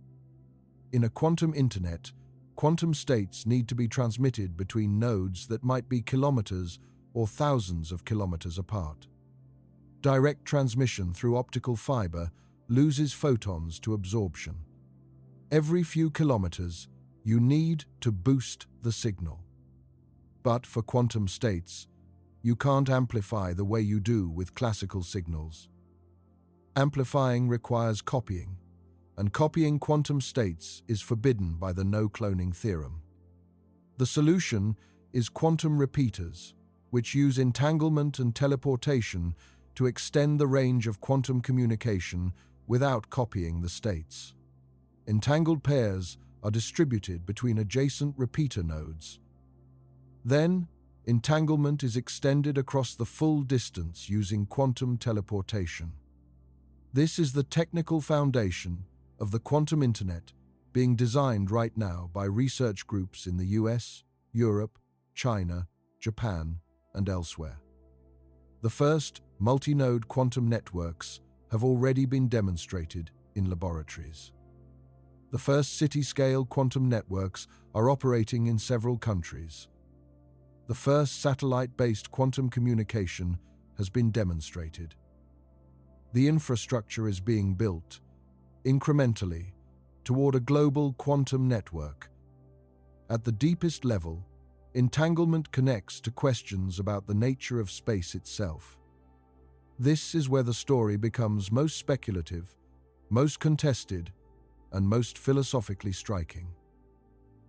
In a quantum internet, quantum states need to be transmitted between nodes that might be kilometers or thousands of kilometers apart. Direct transmission through optical fiber loses photons to absorption. Every few kilometers, you need to boost the signal. But for quantum states, you can't amplify the way you do with classical signals. Amplifying requires copying, and copying quantum states is forbidden by the no-cloning theorem. The solution is quantum repeaters, which use entanglement and teleportation to extend the range of quantum communication without copying the states. Entangled pairs are distributed between adjacent repeater nodes. Then, entanglement is extended across the full distance using quantum teleportation. This is the technical foundation of the quantum internet being designed right now by research groups in the US, Europe, China, Japan, and elsewhere. The first multi-node quantum networks have already been demonstrated in laboratories. The first city-scale quantum networks are operating in several countries. The first satellite-based quantum communication has been demonstrated. The infrastructure is being built, incrementally, toward a global quantum network. At the deepest level, entanglement connects to questions about the nature of space itself. This is where the story becomes most speculative, most contested, and most philosophically striking.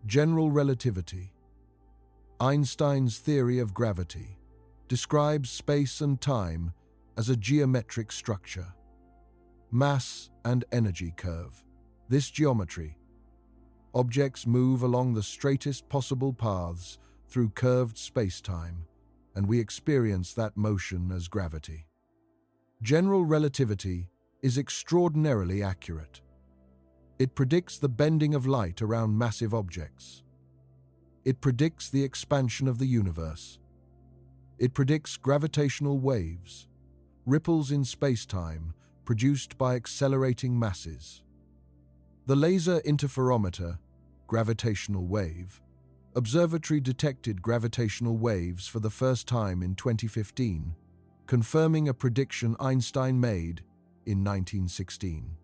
General relativity. Einstein's theory of gravity describes space and time as a geometric structure. Mass and energy curve. This geometry. Objects move along the straightest possible paths through curved spacetime, and we experience that motion as gravity. General relativity is extraordinarily accurate. It predicts the bending of light around massive objects. It predicts the expansion of the universe. It predicts gravitational waves, ripples in spacetime produced by accelerating masses. The laser interferometer, gravitational wave, observatory detected gravitational waves for the first time in 2015, confirming a prediction Einstein made in 1916.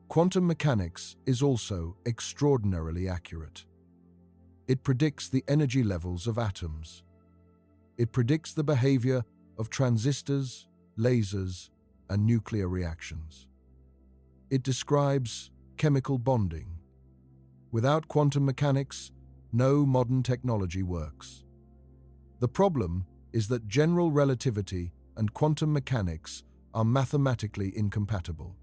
Quantum mechanics is also extraordinarily accurate. It predicts the energy levels of atoms. It predicts the behavior of transistors, lasers, and nuclear reactions. It describes chemical bonding. Without quantum mechanics, no modern technology works. The problem is that general relativity and quantum mechanics are mathematically incompatible.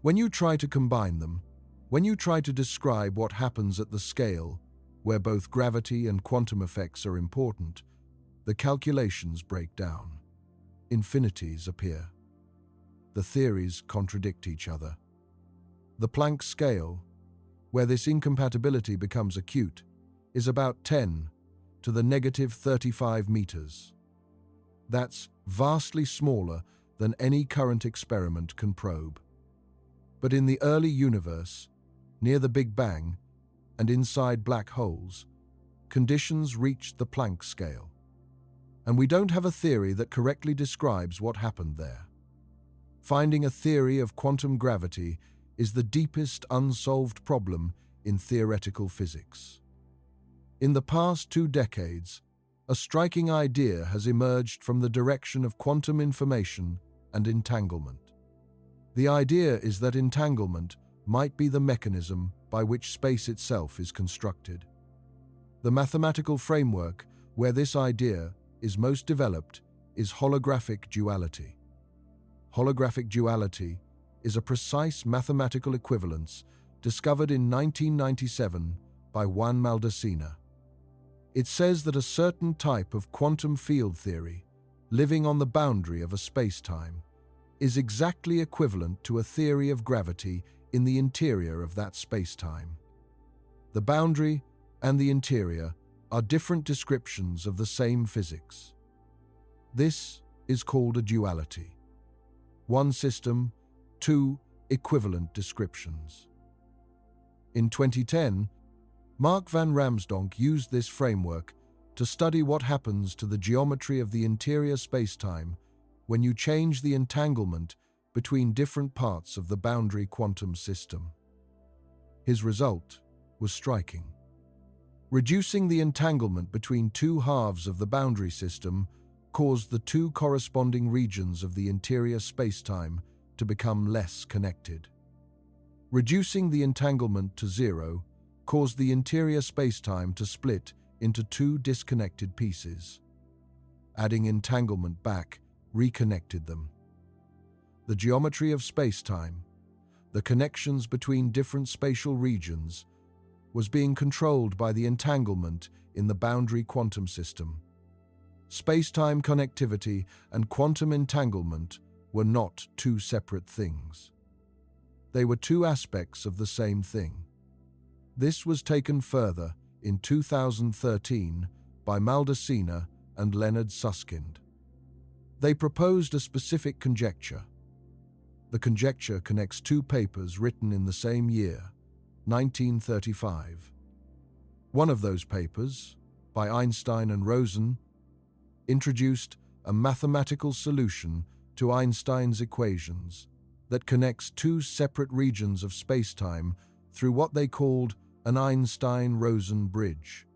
When you try to combine them, when you try to describe what happens at the scale, where both gravity and quantum effects are important, the calculations break down. Infinities appear. The theories contradict each other. The Planck scale, where this incompatibility becomes acute, is about 10 to the negative 35 meters. That's vastly smaller than any current experiment can probe. But in the early universe, near the Big Bang, and inside black holes, conditions reached the Planck scale. And we don't have a theory that correctly describes what happened there. Finding a theory of quantum gravity is the deepest unsolved problem in theoretical physics. In the past 2 decades, a striking idea has emerged from the direction of quantum information and entanglement. The idea is that entanglement might be the mechanism by which space itself is constructed. The mathematical framework where this idea is most developed is holographic duality. Holographic duality is a precise mathematical equivalence discovered in 1997 by Juan Maldacena. It says that a certain type of quantum field theory, living on the boundary of a space-time, is exactly equivalent to a theory of gravity in the interior of that space-time. The boundary and the interior are different descriptions of the same physics. This is called a duality. One system, 2 equivalent descriptions. In 2010, Mark van Ramsdonk used this framework to study what happens to the geometry of the interior spacetime when you change the entanglement between different parts of the boundary quantum system. His result was striking. Reducing the entanglement between 2 halves of the boundary system caused the 2 corresponding regions of the interior spacetime to become less connected. Reducing the entanglement to 0 caused the interior spacetime to split into 2 disconnected pieces. Adding entanglement back reconnected them. The geometry of spacetime, the connections between different spatial regions, was being controlled by the entanglement in the boundary quantum system. Spacetime connectivity and quantum entanglement were not 2 separate things. They were 2 aspects of the same thing. This was taken further in 2013 by Maldacena and Leonard Susskind. They proposed a specific conjecture. The conjecture connects 2 papers written in the same year, 1935. One of those papers, by Einstein and Rosen, introduced a mathematical solution to Einstein's equations that connects 2 separate regions of spacetime through what they called an Einstein-Rosen bridge.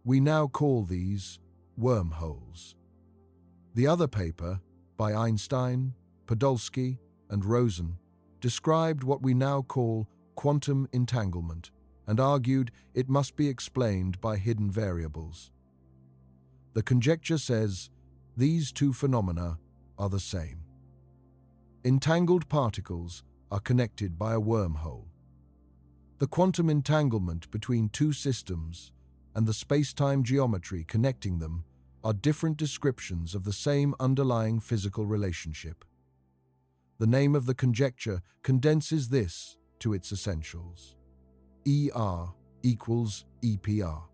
We now call these wormholes. The other paper, by Einstein, Podolsky, and Rosen, described what we now call quantum entanglement and argued it must be explained by hidden variables. The conjecture says these 2 phenomena are the same. Entangled particles are connected by a wormhole. The quantum entanglement between 2 systems and the spacetime geometry connecting them are different descriptions of the same underlying physical relationship. The name of the conjecture condenses this to its essentials. ER equals EPR.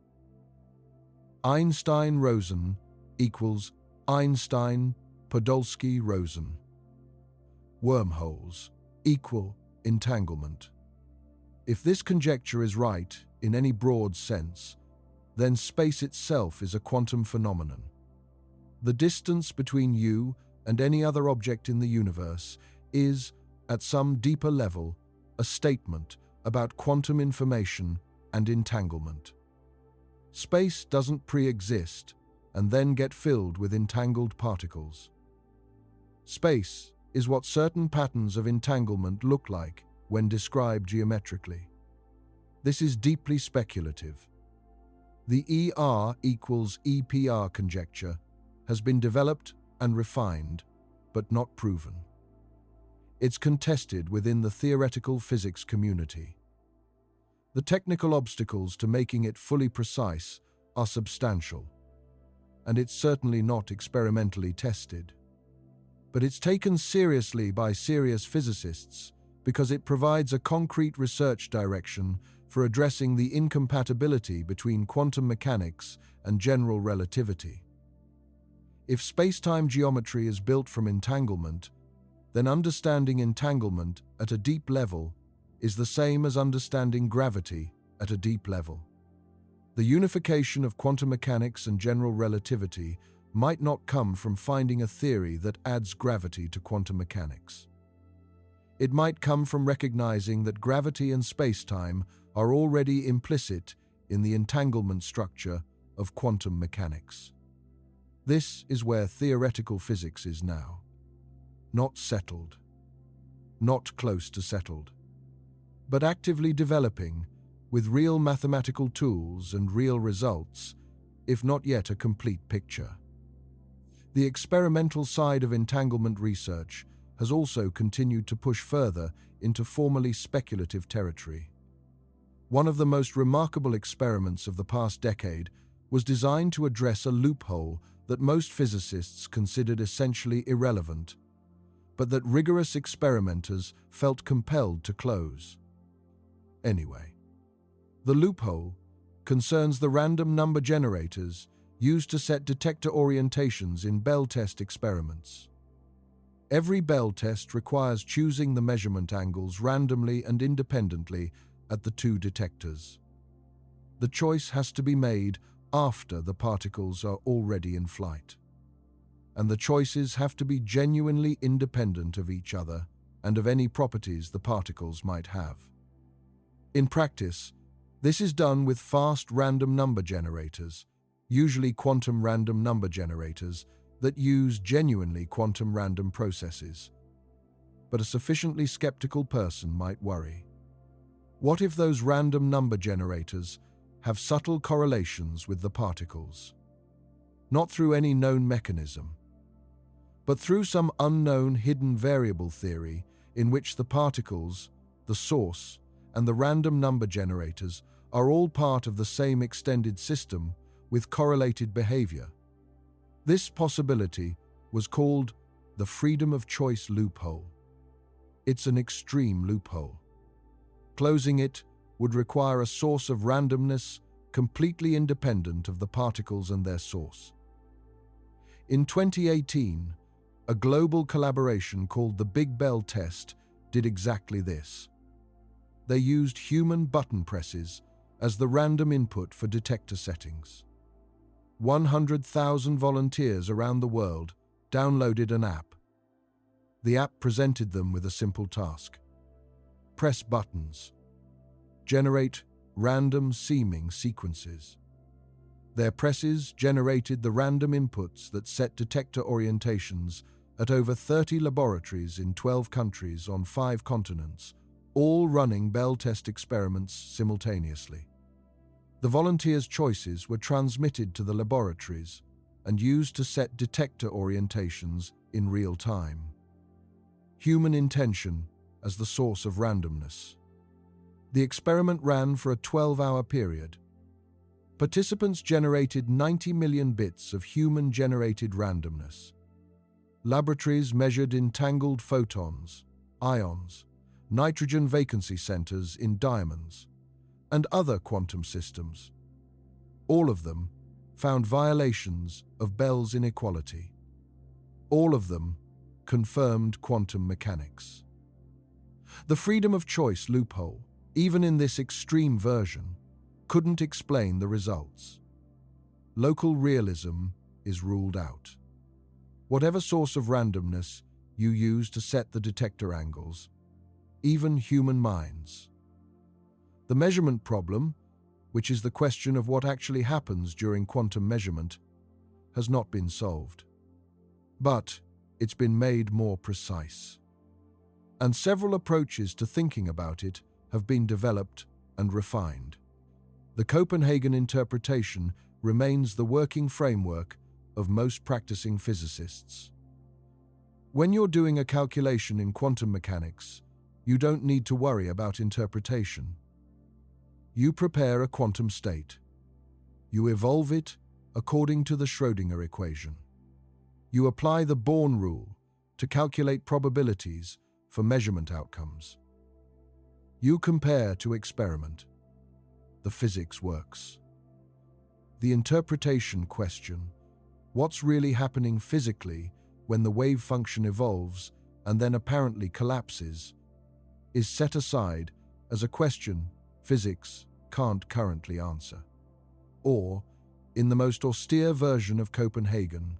Einstein-Rosen equals Einstein-Podolsky-Rosen. Wormholes equal entanglement. If this conjecture is right in any broad sense, then space itself is a quantum phenomenon. The distance between you and any other object in the universe is, at some deeper level, a statement about quantum information and entanglement. Space doesn't pre-exist and then get filled with entangled particles. Space is what certain patterns of entanglement look like when described geometrically. This is deeply speculative. The ER equals EPR conjecture has been developed and refined, but not proven. It's contested within the theoretical physics community. The technical obstacles to making it fully precise are substantial, and it's certainly not experimentally tested. But it's taken seriously by serious physicists because it provides a concrete research direction for addressing the incompatibility between quantum mechanics and general relativity. If space-time geometry is built from entanglement, then understanding entanglement at a deep level is the same as understanding gravity at a deep level. The unification of quantum mechanics and general relativity might not come from finding a theory that adds gravity to quantum mechanics. It might come from recognizing that gravity and space-time are already implicit in the entanglement structure of quantum mechanics. This is where theoretical physics is now. Not settled, not close to settled, but actively developing with real mathematical tools and real results, if not yet a complete picture. The experimental side of entanglement research has also continued to push further into formerly speculative territory. One of the most remarkable experiments of the past decade was designed to address a loophole that most physicists considered essentially irrelevant, but that rigorous experimenters felt compelled to close. Anyway, the loophole concerns the random number generators used to set detector orientations in Bell test experiments. Every Bell test requires choosing the measurement angles randomly and independently at the two detectors. The choice has to be made after the particles are already in flight. And the choices have to be genuinely independent of each other and of any properties the particles might have. In practice, this is done with fast random number generators, usually quantum random number generators, that use genuinely quantum random processes. But a sufficiently skeptical person might worry. What if those random number generators have subtle correlations with the particles? Not through any known mechanism, but through some unknown hidden variable theory in which the particles, the source, and the random number generators are all part of the same extended system with correlated behavior. This possibility was called the freedom of choice loophole. It's an extreme loophole. Closing it would require a source of randomness completely independent of the particles and their source. In 2018, a global collaboration called the Big Bell test did exactly this. They used human button presses as the random input for detector settings. 100,000 volunteers around the world downloaded an app. The app presented them with a simple task. Press buttons. Generate random seeming sequences. Their presses generated the random inputs that set detector orientations at over 30 laboratories in 12 countries on 5 continents, all running Bell test experiments simultaneously. The volunteers' choices were transmitted to the laboratories and used to set detector orientations in real time. Human intention as the source of randomness. The experiment ran for a 12-hour period. Participants generated 90 million bits of human-generated randomness. Laboratories measured entangled photons, ions, nitrogen vacancy centers in diamonds, and other quantum systems. All of them found violations of Bell's inequality. All of them confirmed quantum mechanics. The freedom of choice loophole, even in this extreme version, couldn't explain the results. Local realism is ruled out. whatever source of randomness you use to set the detector angles, even human minds. The measurement problem, which is the question of what actually happens during quantum measurement, has not been solved. But it's been made more precise. And several approaches to thinking about it have been developed and refined. The Copenhagen interpretation remains the working framework of most practicing physicists. When you're doing a calculation in quantum mechanics, you don't need to worry about interpretation. You prepare a quantum state. You evolve it according to the Schrödinger equation. You apply the Born rule to calculate probabilities for measurement outcomes. You compare to experiment. The physics works. The interpretation question, what's really happening physically when the wave function evolves and then apparently collapses, is set aside as a question physics can't currently answer. Or, in the most austere version of Copenhagen,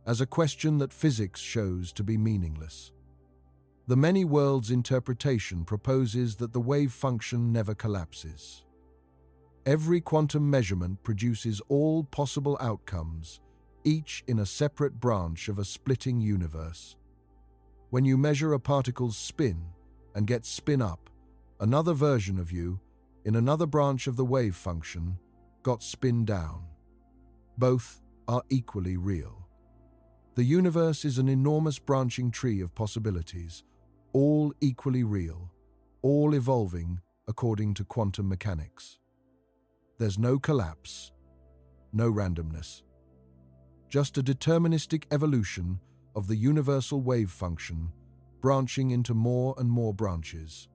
as a question that physics shows to be meaningless. The many worlds interpretation proposes that the wave function never collapses. Every quantum measurement produces all possible outcomes, each in a separate branch of a splitting universe. When you measure a particle's spin and get spin up, another version of you, in another branch of the wave function, got spin down. Both are equally real. The universe is an enormous branching tree of possibilities, all equally real, all evolving according to quantum mechanics. There's no collapse, no randomness, just a deterministic evolution of the universal wave function, branching into more and more branches.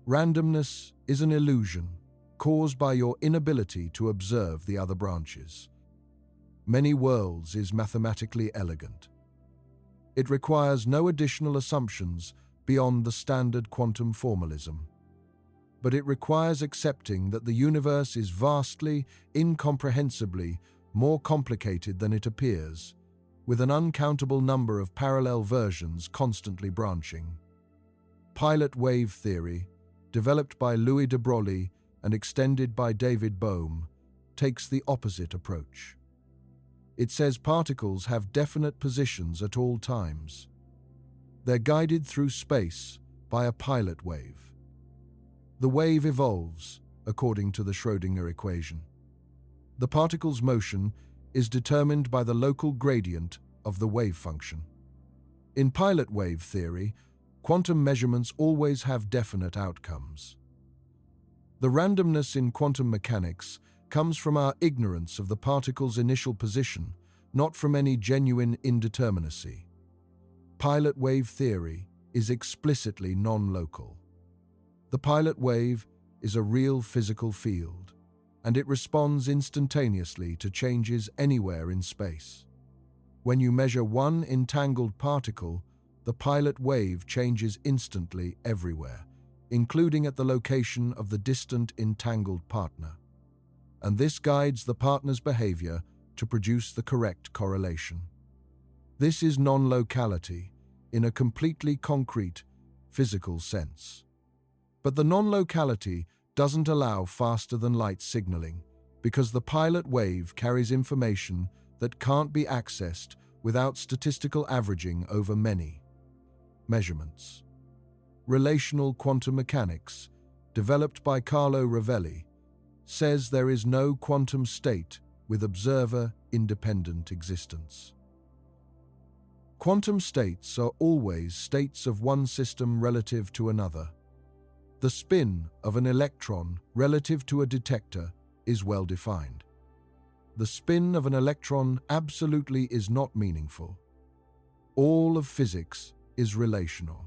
Randomness is an illusion caused by your inability to observe the other branches. Many worlds is mathematically elegant. It requires no additional assumptions beyond the standard quantum formalism. But it requires accepting that the universe is vastly, incomprehensibly more complicated than it appears, with an uncountable number of parallel versions constantly branching. Pilot wave theory, developed by Louis de Broglie and extended by David Bohm, takes the opposite approach. It says particles have definite positions at all times. They're guided through space by a pilot wave. The wave evolves according to the Schrödinger equation. The particle's motion is determined by the local gradient of the wave function. In pilot wave theory, quantum measurements always have definite outcomes. The randomness in quantum mechanics comes from our ignorance of the particle's initial position, not from any genuine indeterminacy. Pilot wave theory is explicitly non-local. The pilot wave is a real physical field, and it responds instantaneously to changes anywhere in space. When you measure one entangled particle, the pilot wave changes instantly everywhere, including at the location of the distant entangled partner. And this guides the partner's behavior to produce the correct correlation. This is non-locality in a completely concrete, physical sense. But the non-locality doesn't allow faster-than-light signaling because the pilot wave carries information that can't be accessed without statistical averaging over many measurements. Relational quantum mechanics, developed by Carlo Rovelli, says there is no quantum state with observer-independent existence. Quantum states are always states of one system relative to another. The spin of an electron relative to a detector is well defined. The spin of an electron absolutely is not meaningful. All of physics is relational.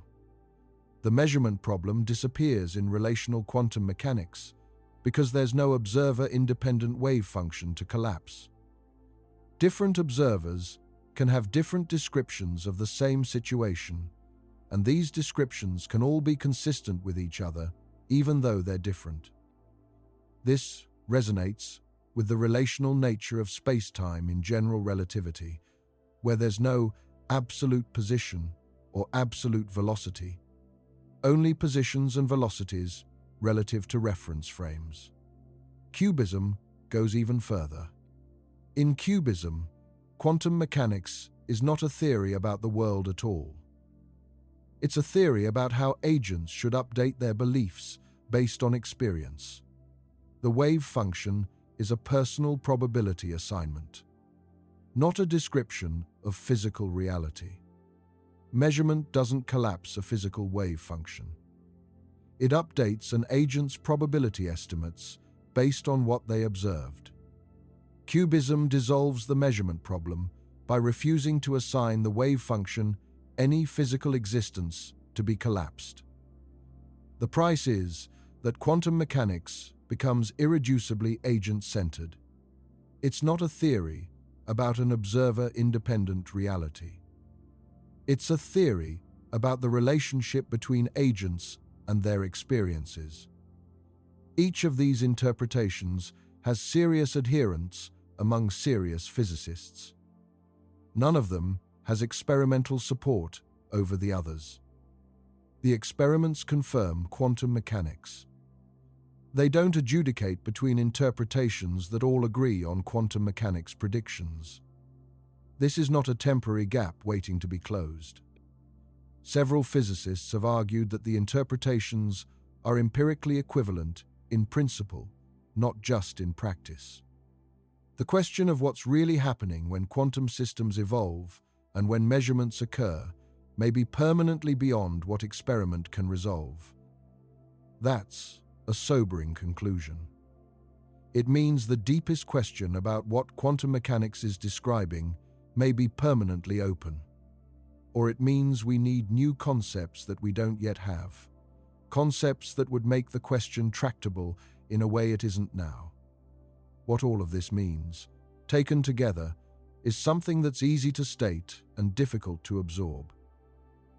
The measurement problem disappears in relational quantum mechanics because there's no observer-independent wave function to collapse. Different observers can have different descriptions of the same situation, and these descriptions can all be consistent with each other, even though they're different. This resonates with the relational nature of space-time in general relativity, where there's no absolute position or absolute velocity, only positions and velocities relative to reference frames. Cubism goes even further. In cubism, quantum mechanics is not a theory about the world at all. It's a theory about how agents should update their beliefs based on experience. The wave function is a personal probability assignment, not a description of physical reality. Measurement doesn't collapse a physical wave function. It updates an agent's probability estimates based on what they observed. Cubism dissolves the measurement problem by refusing to assign the wave function any physical existence to be collapsed. The price is that quantum mechanics becomes irreducibly agent-centered. It's not a theory about an observer-independent reality. It's a theory about the relationship between agents and their experiences. Each of these interpretations has serious adherents among serious physicists. None of them has experimental support over the others. The experiments confirm quantum mechanics. They don't adjudicate between interpretations that all agree on quantum mechanics predictions. This is not a temporary gap waiting to be closed. Several physicists have argued that the interpretations are empirically equivalent in principle, not just in practice. The question of what's really happening when quantum systems evolve and when measurements occur may be permanently beyond what experiment can resolve. That's a sobering conclusion. It means the deepest question about what quantum mechanics is describing may be permanently open. Or it means we need new concepts that we don't yet have. Concepts that would make the question tractable in a way it isn't now. What all of this means, taken together, is something that's easy to state and difficult to absorb.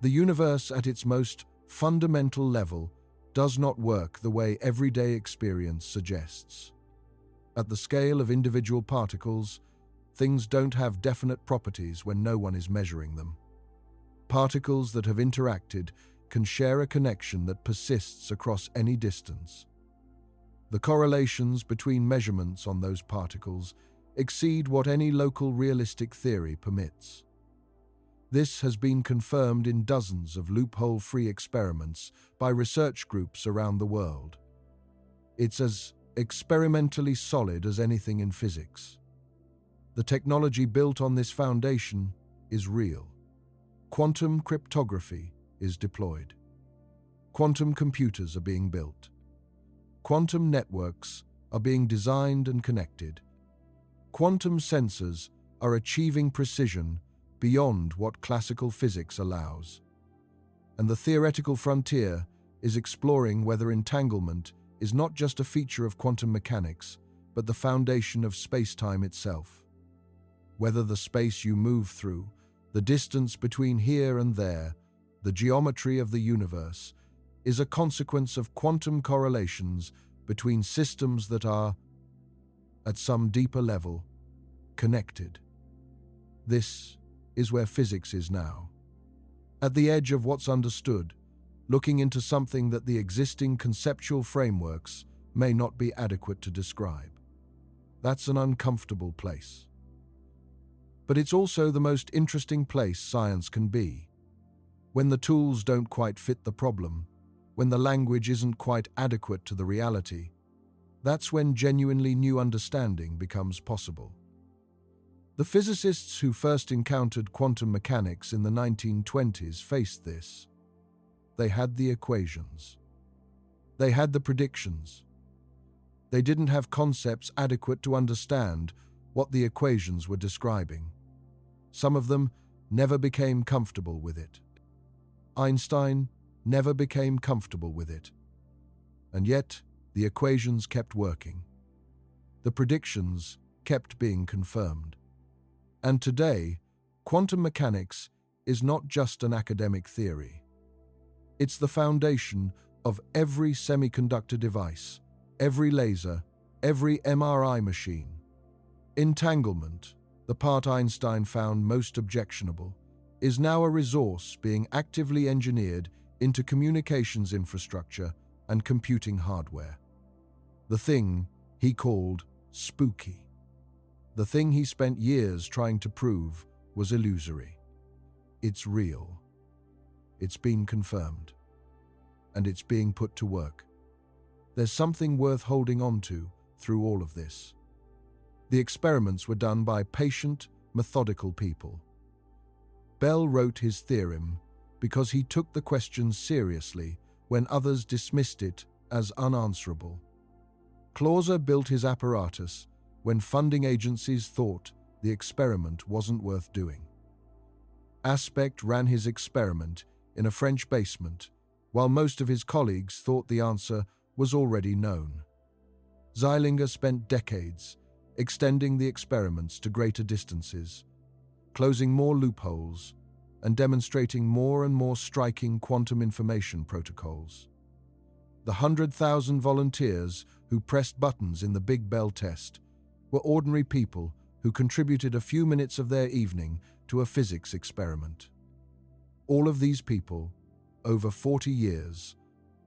The universe at its most fundamental level does not work the way everyday experience suggests. At the scale of individual particles, things don't have definite properties when no one is measuring them. Particles that have interacted can share a connection that persists across any distance. The correlations between measurements on those particles exceed what any local realistic theory permits. This has been confirmed in dozens of loophole-free experiments by research groups around the world. It's as experimentally solid as anything in physics. The technology built on this foundation is real. Quantum cryptography is deployed. Quantum computers are being built. Quantum networks are being designed and connected. Quantum sensors are achieving precision beyond what classical physics allows. And the theoretical frontier is exploring whether entanglement is not just a feature of quantum mechanics, but the foundation of space-time itself. Whether the space you move through, the distance between here and there, the geometry of the universe, is a consequence of quantum correlations between systems that are, at some deeper level, connected. This is where physics is now. At the edge of what's understood, looking into something that the existing conceptual frameworks may not be adequate to describe. That's an uncomfortable place. But it's also the most interesting place science can be. When the tools don't quite fit the problem, when the language isn't quite adequate to the reality, that's when genuinely new understanding becomes possible. The physicists who first encountered quantum mechanics in the 1920s faced this. They had the equations. They had the predictions. They didn't have concepts adequate to understand what the equations were describing. Some of them never became comfortable with it. Einstein never became comfortable with it. And yet, the equations kept working. The predictions kept being confirmed. And today, quantum mechanics is not just an academic theory. It's the foundation of every semiconductor device, every laser, every MRI machine. Entanglement, the part Einstein found most objectionable, is now a resource being actively engineered into communications infrastructure and computing hardware. The thing he called spooky. The thing he spent years trying to prove was illusory. It's real. It's been confirmed. And it's being put to work. There's something worth holding on to through all of this. The experiments were done by patient, methodical people. Bell wrote his theorem because he took the question seriously when others dismissed it as unanswerable. Clauser built his apparatus when funding agencies thought the experiment wasn't worth doing. Aspect ran his experiment in a French basement, while most of his colleagues thought the answer was already known. Zeilinger spent decades extending the experiments to greater distances, closing more loopholes, and demonstrating more and more striking quantum information protocols. The 100,000 volunteers who pressed buttons in the Big Bell test were ordinary people who contributed a few minutes of their evening to a physics experiment. All of these people, over 40 years,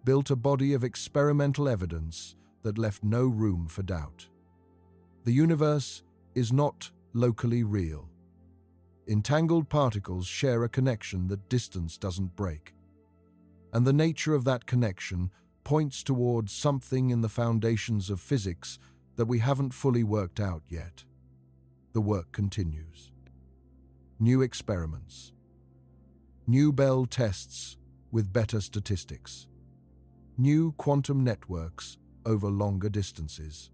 built a body of experimental evidence that left no room for doubt. The universe is not locally real. Entangled particles share a connection that distance doesn't break. And the nature of that connection points towards something in the foundations of physics that we haven't fully worked out yet. The work continues. New experiments. New Bell tests with better statistics. New quantum networks over longer distances.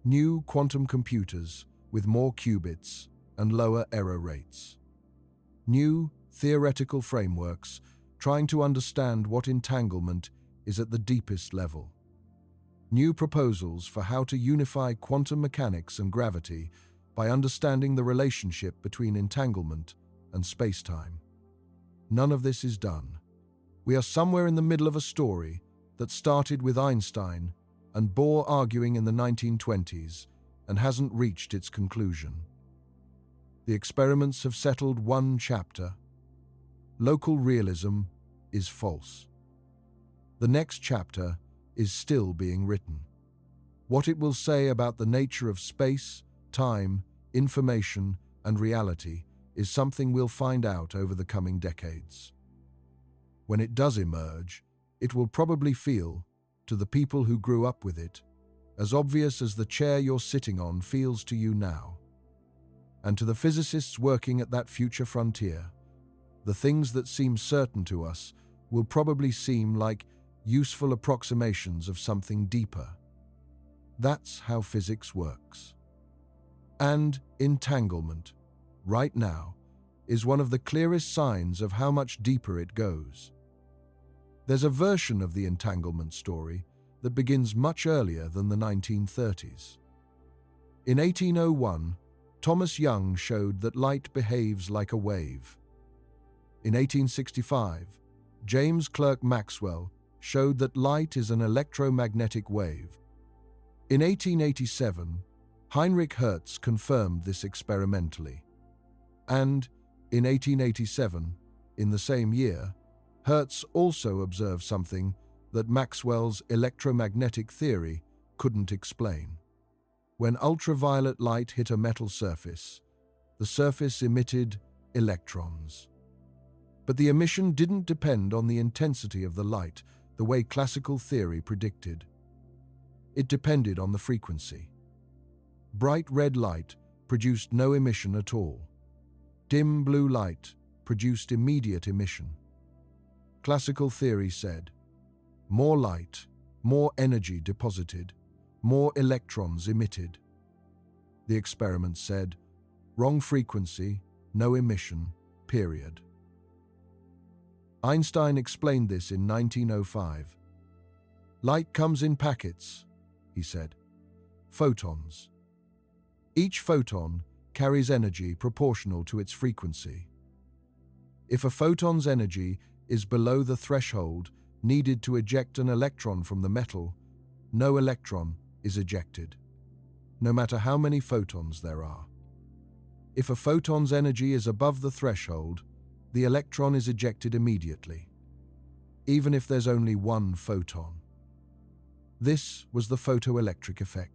New quantum computers with more qubits and lower error rates. New theoretical frameworks trying to understand what entanglement is at the deepest level. New proposals for how to unify quantum mechanics and gravity by understanding the relationship between entanglement and space-time. None of this is done. We are somewhere in the middle of a story that started with Einstein and Bohr arguing in the 1920s and hasn't reached its conclusion. The experiments have settled one chapter. Local realism is false. The next chapter is still being written. What it will say about the nature of space, time, information, and reality is something we'll find out over the coming decades. When it does emerge, it will probably feel, to the people who grew up with it, as obvious as the chair you're sitting on feels to you now. And to the physicists working at that future frontier, the things that seem certain to us will probably seem like useful approximations of something deeper. That's how physics works. And entanglement, right now, is one of the clearest signs of how much deeper it goes. There's a version of the entanglement story that begins much earlier than the 1930s. In 1801, Thomas Young showed that light behaves like a wave. In 1865, James Clerk Maxwell showed that light is an electromagnetic wave. In 1887, Heinrich Hertz confirmed this experimentally. And in 1887, in the same year, Hertz also observed something that Maxwell's electromagnetic theory couldn't explain. When ultraviolet light hit a metal surface, the surface emitted electrons. But the emission didn't depend on the intensity of the light the way classical theory predicted. It depended on the frequency. Bright red light produced no emission at all. Dim blue light produced immediate emission. Classical theory said, more light, more energy deposited, more electrons emitted. The experiment said, wrong frequency, no emission, period. Einstein explained this in 1905. Light comes in packets, he said. Photons. Each photon carries energy proportional to its frequency. If a photon's energy is below the threshold needed to eject an electron from the metal, no electron is ejected, no matter how many photons there are. If a photon's energy is above the threshold, the electron is ejected immediately, even if there's only one photon. This was the photoelectric effect,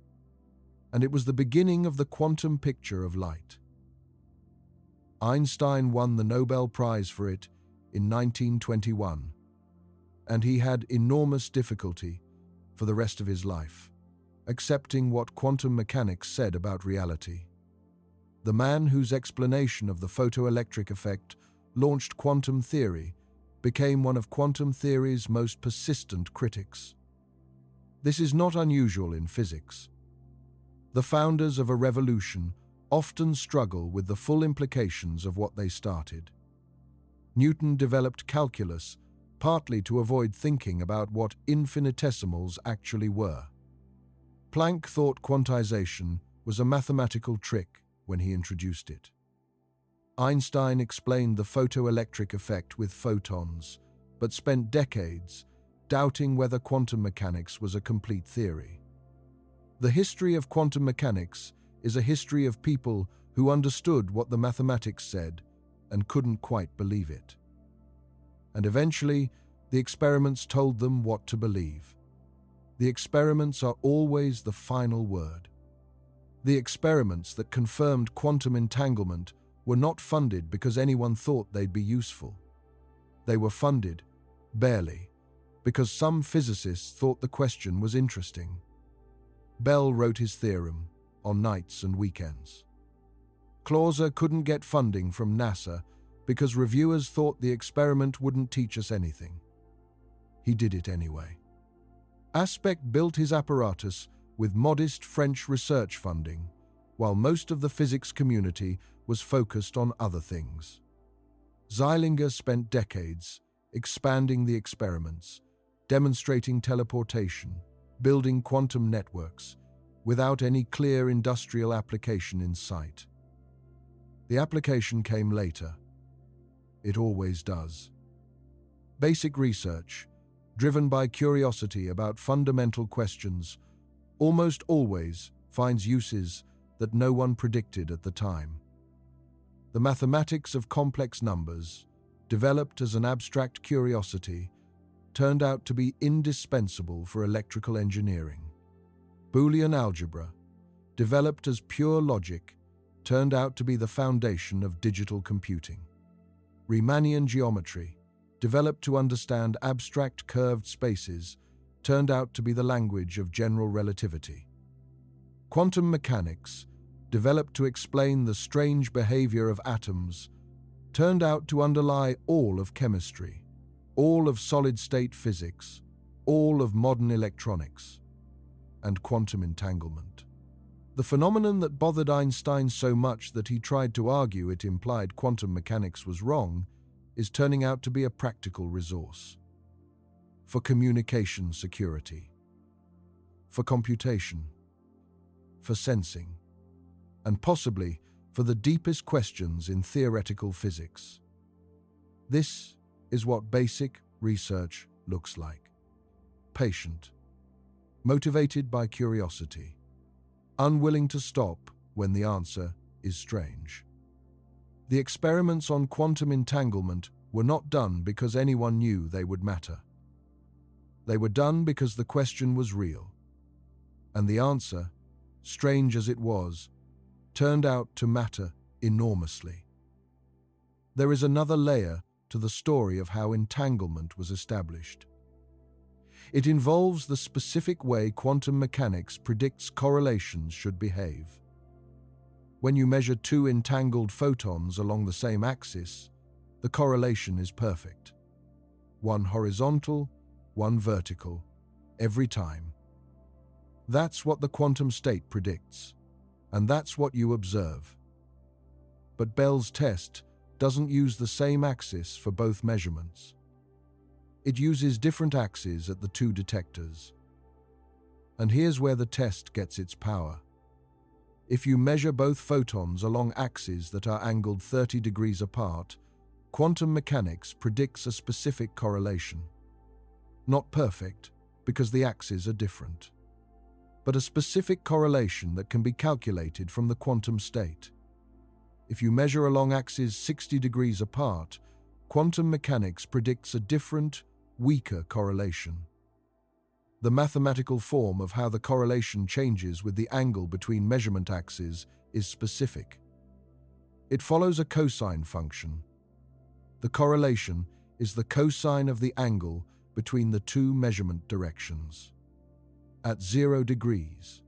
and it was the beginning of the quantum picture of light. Einstein won the Nobel Prize for it in 1921, and he had enormous difficulty for the rest of his life accepting what quantum mechanics said about reality. The man whose explanation of the photoelectric effect launched quantum theory became one of quantum theory's most persistent critics. This is not unusual in physics. The founders of a revolution often struggle with the full implications of what they started. Newton developed calculus partly to avoid thinking about what infinitesimals actually were. Planck thought quantization was a mathematical trick when he introduced it. Einstein explained the photoelectric effect with photons, but spent decades doubting whether quantum mechanics was a complete theory. The history of quantum mechanics is a history of people who understood what the mathematics said and couldn't quite believe it. And eventually, the experiments told them what to believe. The experiments are always the final word. The experiments that confirmed quantum entanglement were not funded because anyone thought they'd be useful. They were funded, barely, because some physicists thought the question was interesting. Bell wrote his theorem on nights and weekends. Clauser couldn't get funding from NASA because reviewers thought the experiment wouldn't teach us anything. He did it anyway. Aspect built his apparatus with modest French research funding, while most of the physics community was focused on other things. Zeilinger spent decades expanding the experiments, demonstrating teleportation, building quantum networks, without any clear industrial application in sight. The application came later. It always does. Basic research, driven by curiosity about fundamental questions, almost always finds uses that no one predicted at the time. The mathematics of complex numbers, developed as an abstract curiosity, turned out to be indispensable for electrical engineering. Boolean algebra, developed as pure logic, turned out to be the foundation of digital computing. Riemannian geometry, developed to understand abstract curved spaces, turned out to be the language of general relativity. Quantum mechanics, developed to explain the strange behavior of atoms, turned out to underlie all of chemistry, all of solid-state physics, all of modern electronics, and quantum entanglement. The phenomenon that bothered Einstein so much that he tried to argue it implied quantum mechanics was wrong is turning out to be a practical resource. For communication security, for computation, for sensing, and possibly for the deepest questions in theoretical physics. This is what basic research looks like. Patient, motivated by curiosity, unwilling to stop when the answer is strange. The experiments on quantum entanglement were not done because anyone knew they would matter. They were done because the question was real, and the answer, strange as it was, turned out to matter enormously. There is another layer to the story of how entanglement was established. It involves the specific way quantum mechanics predicts correlations should behave. When you measure two entangled photons along the same axis, the correlation is perfect. One horizontal, one vertical, every time. That's what the quantum state predicts, and that's what you observe. But Bell's test doesn't use the same axis for both measurements. It uses different axes at the two detectors. And here's where the test gets its power. If you measure both photons along axes that are angled 30 degrees apart, quantum mechanics predicts a specific correlation. Not perfect, because the axes are different, but a specific correlation that can be calculated from the quantum state. If you measure along axes 60 degrees apart, quantum mechanics predicts a different, weaker correlation. The mathematical form of how the correlation changes with the angle between measurement axes is specific. It follows a cosine function. The correlation is the cosine of the angle between the two measurement directions. At 0 degrees,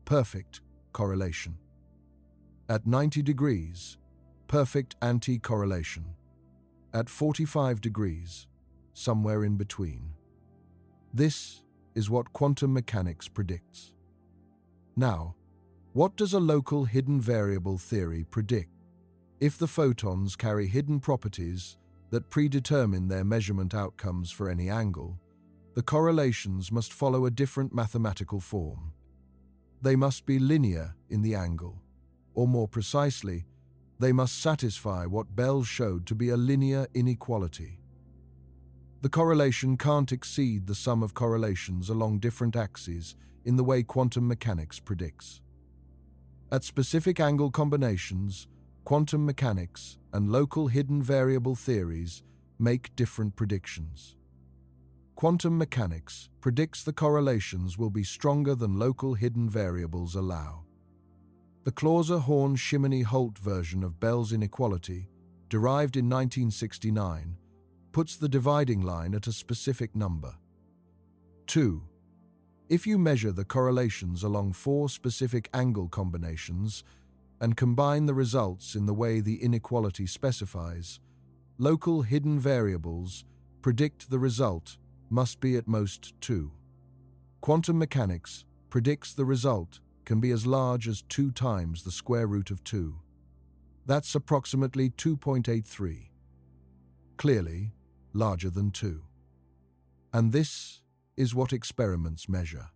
perfect correlation. At 90 degrees, perfect anti-correlation. At 45 degrees, somewhere in between. This is what quantum mechanics predicts. Now, what does a local hidden variable theory predict? If the photons carry hidden properties that predetermine their measurement outcomes for any angle, the correlations must follow a different mathematical form. They must be linear in the angle, or more precisely, they must satisfy what Bell showed to be a linear inequality. The correlation can't exceed the sum of correlations along different axes in the way quantum mechanics predicts. At specific angle combinations, quantum mechanics and local hidden variable theories make different predictions. Quantum mechanics predicts the correlations will be stronger than local hidden variables allow. The Clauser-Horn-Shimony-Holt version of Bell's inequality, derived in 1969, puts the dividing line at a specific number. 2. If you measure the correlations along 4 specific angle combinations and combine the results in the way the inequality specifies, local hidden variables predict the result must be at most 2. Quantum mechanics predicts the result can be as large as 2 times the square root of 2. That's approximately 2.83. Clearly, larger than 2. And this is what experiments measure.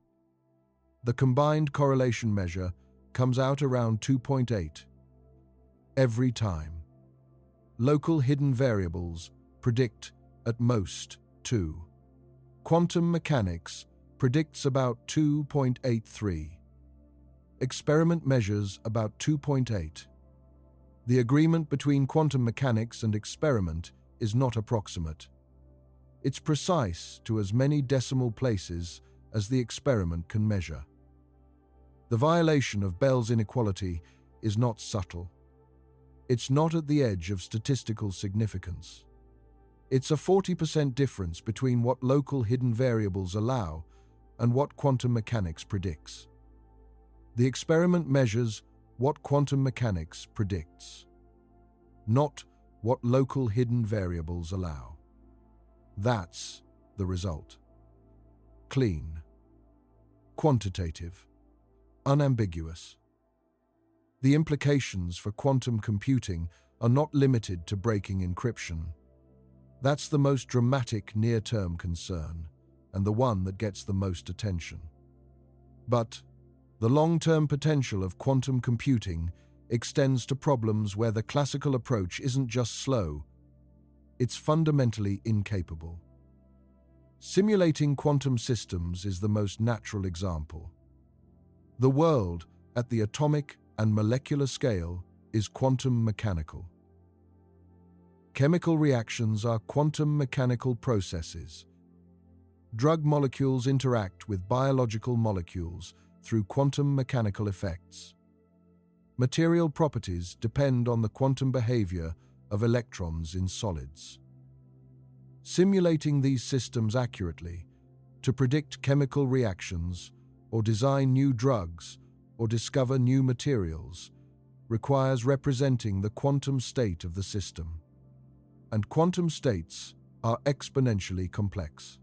The combined correlation measure comes out around 2.8. Every time. Local hidden variables predict at most 2. Quantum mechanics predicts about 2.83. Experiment measures about 2.8. The agreement between quantum mechanics and experiment is not approximate. It's precise to as many decimal places as the experiment can measure. The violation of Bell's inequality is not subtle. It's not at the edge of statistical significance. It's a 40% difference between what local hidden variables allow and what quantum mechanics predicts. The experiment measures what quantum mechanics predicts, not what local hidden variables allow. That's the result. Clean, quantitative, unambiguous. The implications for quantum computing are not limited to breaking encryption. That's the most dramatic near-term concern, and the one that gets the most attention. But the long-term potential of quantum computing extends to problems where the classical approach isn't just slow, it's fundamentally incapable. Simulating quantum systems is the most natural example. The world, at the atomic and molecular scale, is quantum mechanical. Chemical reactions are quantum mechanical processes. Drug molecules interact with biological molecules through quantum mechanical effects. Material properties depend on the quantum behavior of electrons in solids. Simulating these systems accurately to predict chemical reactions or design new drugs or discover new materials requires representing the quantum state of the system. And quantum states are exponentially complex.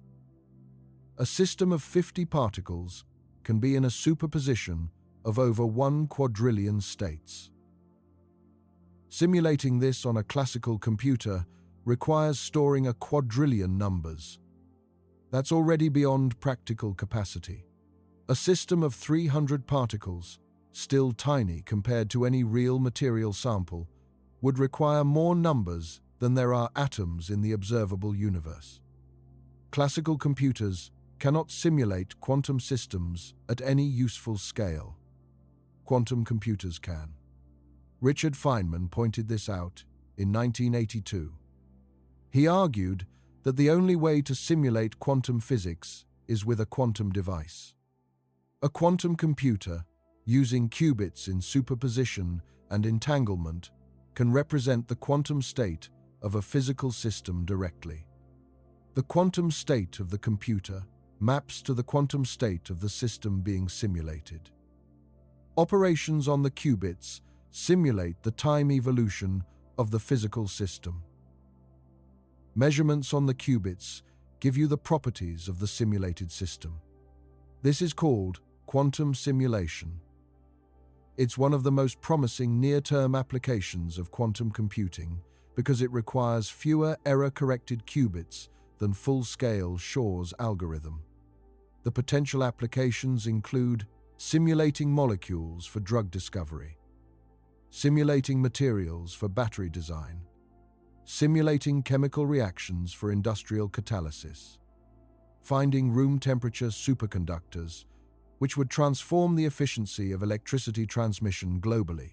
A system of 50 particles can be in a superposition of over 1 quadrillion states. Simulating this on a classical computer requires storing a quadrillion numbers. That's already beyond practical capacity. A system of 300 particles, still tiny compared to any real material sample, would require more numbers than there are atoms in the observable universe. Classical computers cannot simulate quantum systems at any useful scale. Quantum computers can. Richard Feynman pointed this out in 1982. He argued that the only way to simulate quantum physics is with a quantum device. A quantum computer, using qubits in superposition and entanglement, can represent the quantum state of a physical system directly. The quantum state of the computer maps to the quantum state of the system being simulated. Operations on the qubits simulate the time evolution of the physical system. Measurements on the qubits give you the properties of the simulated system. This is called quantum simulation. It's one of the most promising near-term applications of quantum computing because it requires fewer error-corrected qubits than full-scale Shor's algorithm. The potential applications include simulating molecules for drug discovery, simulating materials for battery design, simulating chemical reactions for industrial catalysis, finding room-temperature superconductors, which would transform the efficiency of electricity transmission globally,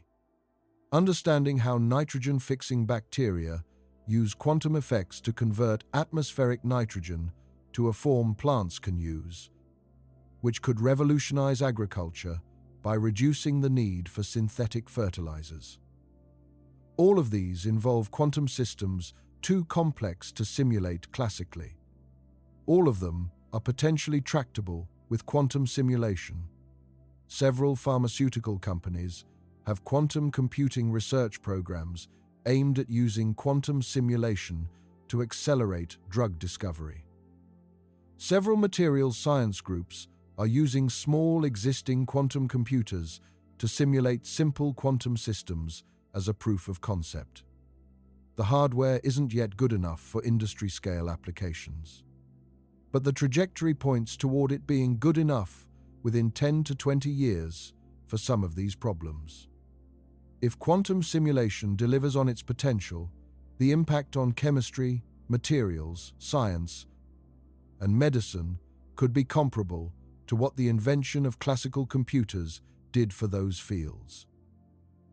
understanding how nitrogen-fixing bacteria use quantum effects to convert atmospheric nitrogen to a form plants can use, which could revolutionize agriculture by reducing the need for synthetic fertilizers. All of these involve quantum systems too complex to simulate classically. All of them are potentially tractable with quantum simulation. Several pharmaceutical companies have quantum computing research programs aimed at using quantum simulation to accelerate drug discovery. Several materials science groups are using small existing quantum computers to simulate simple quantum systems as a proof of concept. The hardware isn't yet good enough for industry-scale applications, but the trajectory points toward it being good enough within 10 to 20 years for some of these problems. If quantum simulation delivers on its potential, the impact on chemistry, materials, science, and medicine could be comparable to what the invention of classical computers did for those fields.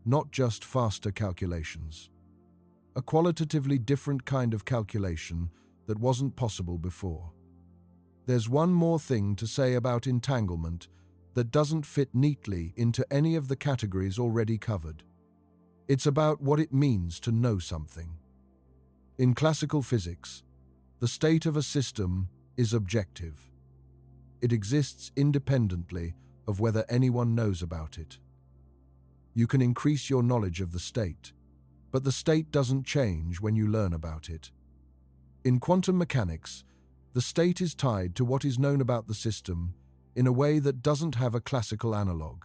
Not just faster calculations. A qualitatively different kind of calculation that wasn't possible before. There's one more thing to say about entanglement that doesn't fit neatly into any of the categories already covered. It's about what it means to know something. In classical physics, the state of a system is objective. It exists independently of whether anyone knows about it. You can increase your knowledge of the state, but the state doesn't change when you learn about it. In quantum mechanics, the state is tied to what is known about the system in a way that doesn't have a classical analog.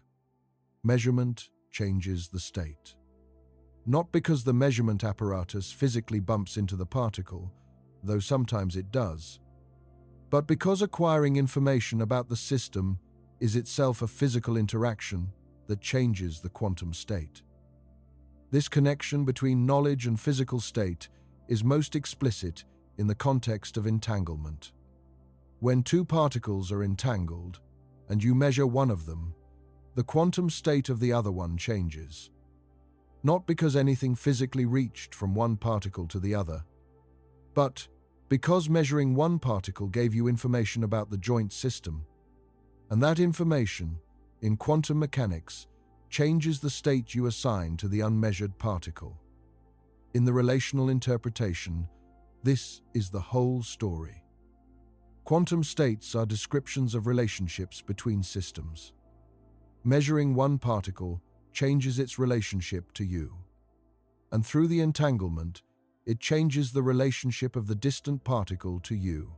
Measurement changes the state. Not because the measurement apparatus physically bumps into the particle, though sometimes it does, but because acquiring information about the system is itself a physical interaction that changes the quantum state. This connection between knowledge and physical state is most explicit in the context of entanglement. When two particles are entangled, and you measure one of them, the quantum state of the other one changes. Not because anything physically reached from one particle to the other, but because measuring one particle gave you information about the joint system, and that information, in quantum mechanics, changes the state you assign to the unmeasured particle. In the relational interpretation, this is the whole story. Quantum states are descriptions of relationships between systems. Measuring one particle changes its relationship to you, and through the entanglement, it changes the relationship of the distant particle to you,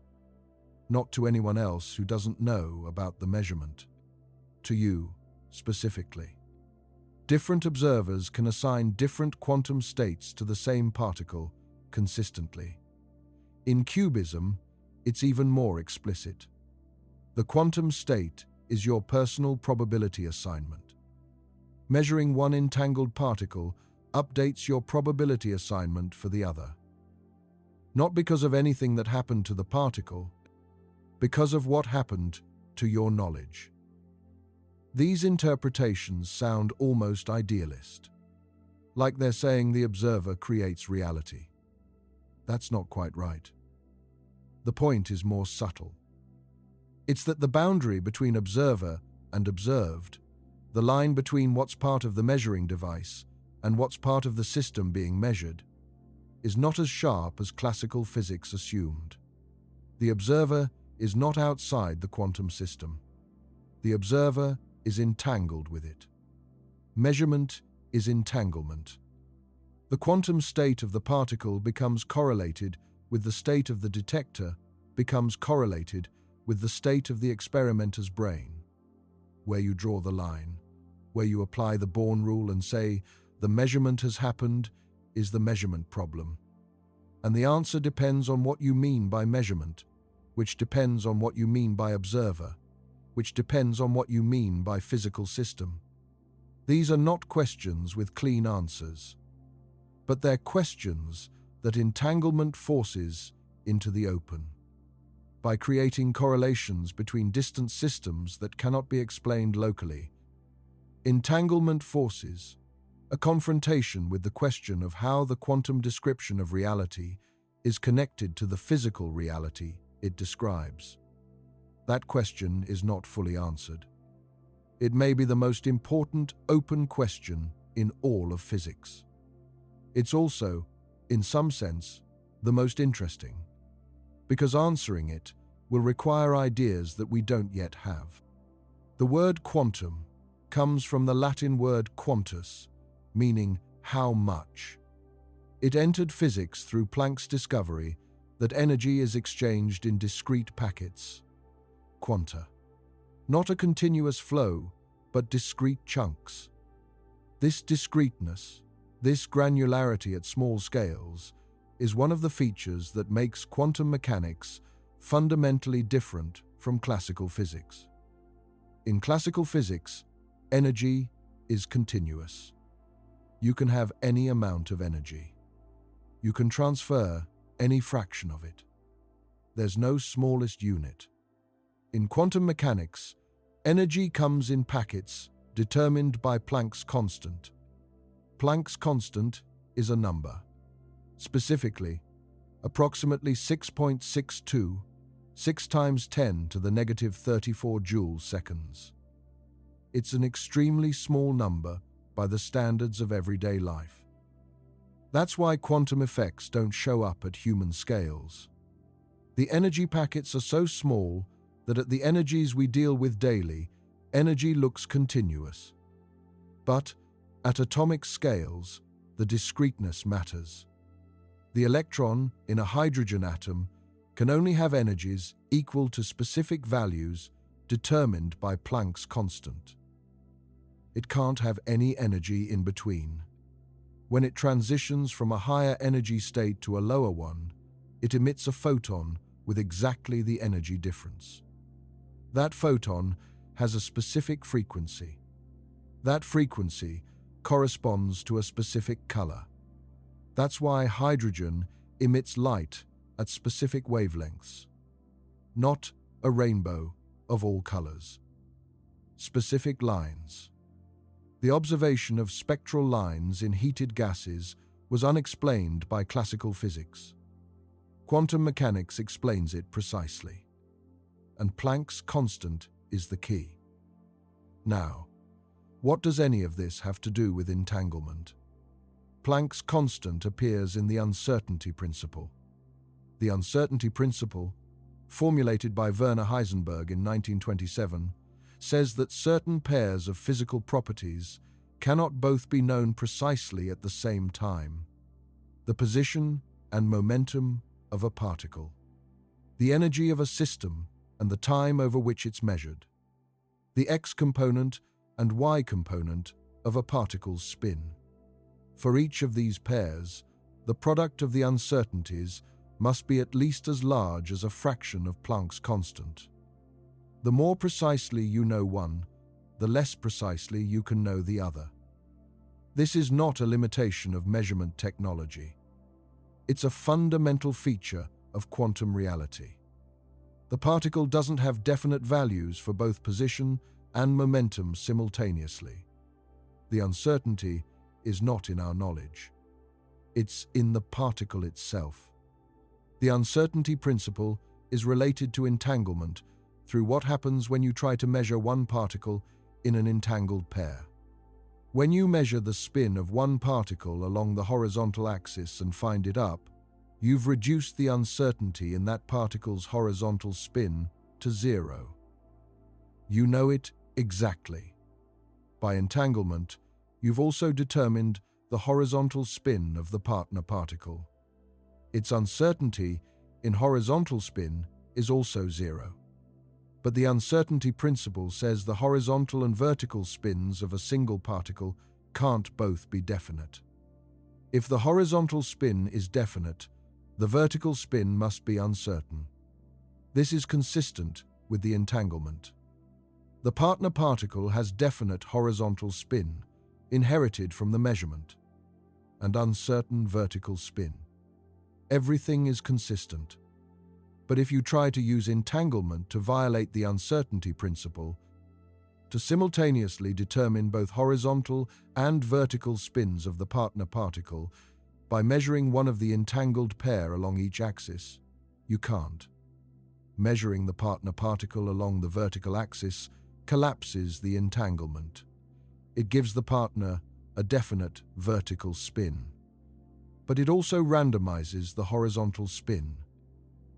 not to anyone else who doesn't know about the measurement, to you specifically. Different observers can assign different quantum states to the same particle consistently. In cubism, it's even more explicit. The quantum state is your personal probability assignment. Measuring one entangled particle updates your probability assignment for the other. Not because of anything that happened to the particle, because of what happened to your knowledge. These interpretations sound almost idealist. like they're saying the observer creates reality. That's not quite right. The point is more subtle. It's that the boundary between observer and observed, the line between what's part of the measuring device and what's part of the system being measured, is not as sharp as classical physics assumed. The observer is not outside the quantum system. The observer is entangled with it. Measurement is entanglement. The quantum state of the particle becomes correlated with the state of the detector, becomes correlated with the state of the experimenter's brain. Where you draw the line, where you apply the Born rule and say, the measurement has happened, is the measurement problem. And the answer depends on what you mean by measurement, which depends on what you mean by observer, which depends on what you mean by physical system. These are not questions with clean answers, but they're questions that entanglement forces into the open. By creating correlations between distant systems that cannot be explained locally, entanglement forces a confrontation with the question of how the quantum description of reality is connected to the physical reality it describes. That question is not fully answered. It may be the most important open question in all of physics. It's also, in some sense, the most interesting, because answering it will require ideas that we don't yet have. The word quantum comes from the Latin word quantus, meaning how much. It entered physics through Planck's discovery that energy is exchanged in discrete packets, quanta. Not a continuous flow, but discrete chunks. This discreteness, this granularity at small scales, is one of the features that makes quantum mechanics fundamentally different from classical physics. In classical physics, energy is continuous. You can have any amount of energy. You can transfer any fraction of it. There's no smallest unit. In quantum mechanics, energy comes in packets determined by Planck's constant. Planck's constant is a number. Specifically, approximately 6.62, 6 times 10 to the negative 34 joules seconds. It's an extremely small number by the standards of everyday life. That's why quantum effects don't show up at human scales. The energy packets are so small that at the energies we deal with daily, energy looks continuous. But at atomic scales, the discreteness matters. The electron in a hydrogen atom can only have energies equal to specific values determined by Planck's constant. It can't have any energy in between. When it transitions from a higher energy state to a lower one, it emits a photon with exactly the energy difference. That photon has a specific frequency. That frequency corresponds to a specific color. That's why hydrogen emits light at specific wavelengths. Not a rainbow of all colors. Specific lines. The observation of spectral lines in heated gases was unexplained by classical physics. Quantum mechanics explains it precisely. And Planck's constant is the key. Now, what does any of this have to do with entanglement? Planck's constant appears in the uncertainty principle. The uncertainty principle, formulated by Werner Heisenberg in 1927, says that certain pairs of physical properties cannot both be known precisely at the same time. The position and momentum of a particle, the energy of a system and the time over which it's measured, the x component and y component of a particle's spin. For each of these pairs, the product of the uncertainties must be at least as large as a fraction of Planck's constant. The more precisely you know one, the less precisely you can know the other. This is not a limitation of measurement technology. It's a fundamental feature of quantum reality. The particle doesn't have definite values for both position and momentum simultaneously. The uncertainty is not in our knowledge. It's in the particle itself. The uncertainty principle is related to entanglement through what happens when you try to measure one particle in an entangled pair. When you measure the spin of one particle along the horizontal axis and find it up, you've reduced the uncertainty in that particle's horizontal spin to zero. You know it exactly. By entanglement, you've also determined the horizontal spin of the partner particle. Its uncertainty in horizontal spin is also zero. But the uncertainty principle says the horizontal and vertical spins of a single particle can't both be definite. If the horizontal spin is definite, the vertical spin must be uncertain. This is consistent with the entanglement. The partner particle has definite horizontal spin, inherited from the measurement, and uncertain vertical spin. Everything is consistent. But if you try to use entanglement to violate the uncertainty principle, to simultaneously determine both horizontal and vertical spins of the partner particle by measuring one of the entangled pair along each axis, you can't. Measuring the partner particle along the vertical axis collapses the entanglement. It gives the partner a definite vertical spin. But it also randomizes the horizontal spin.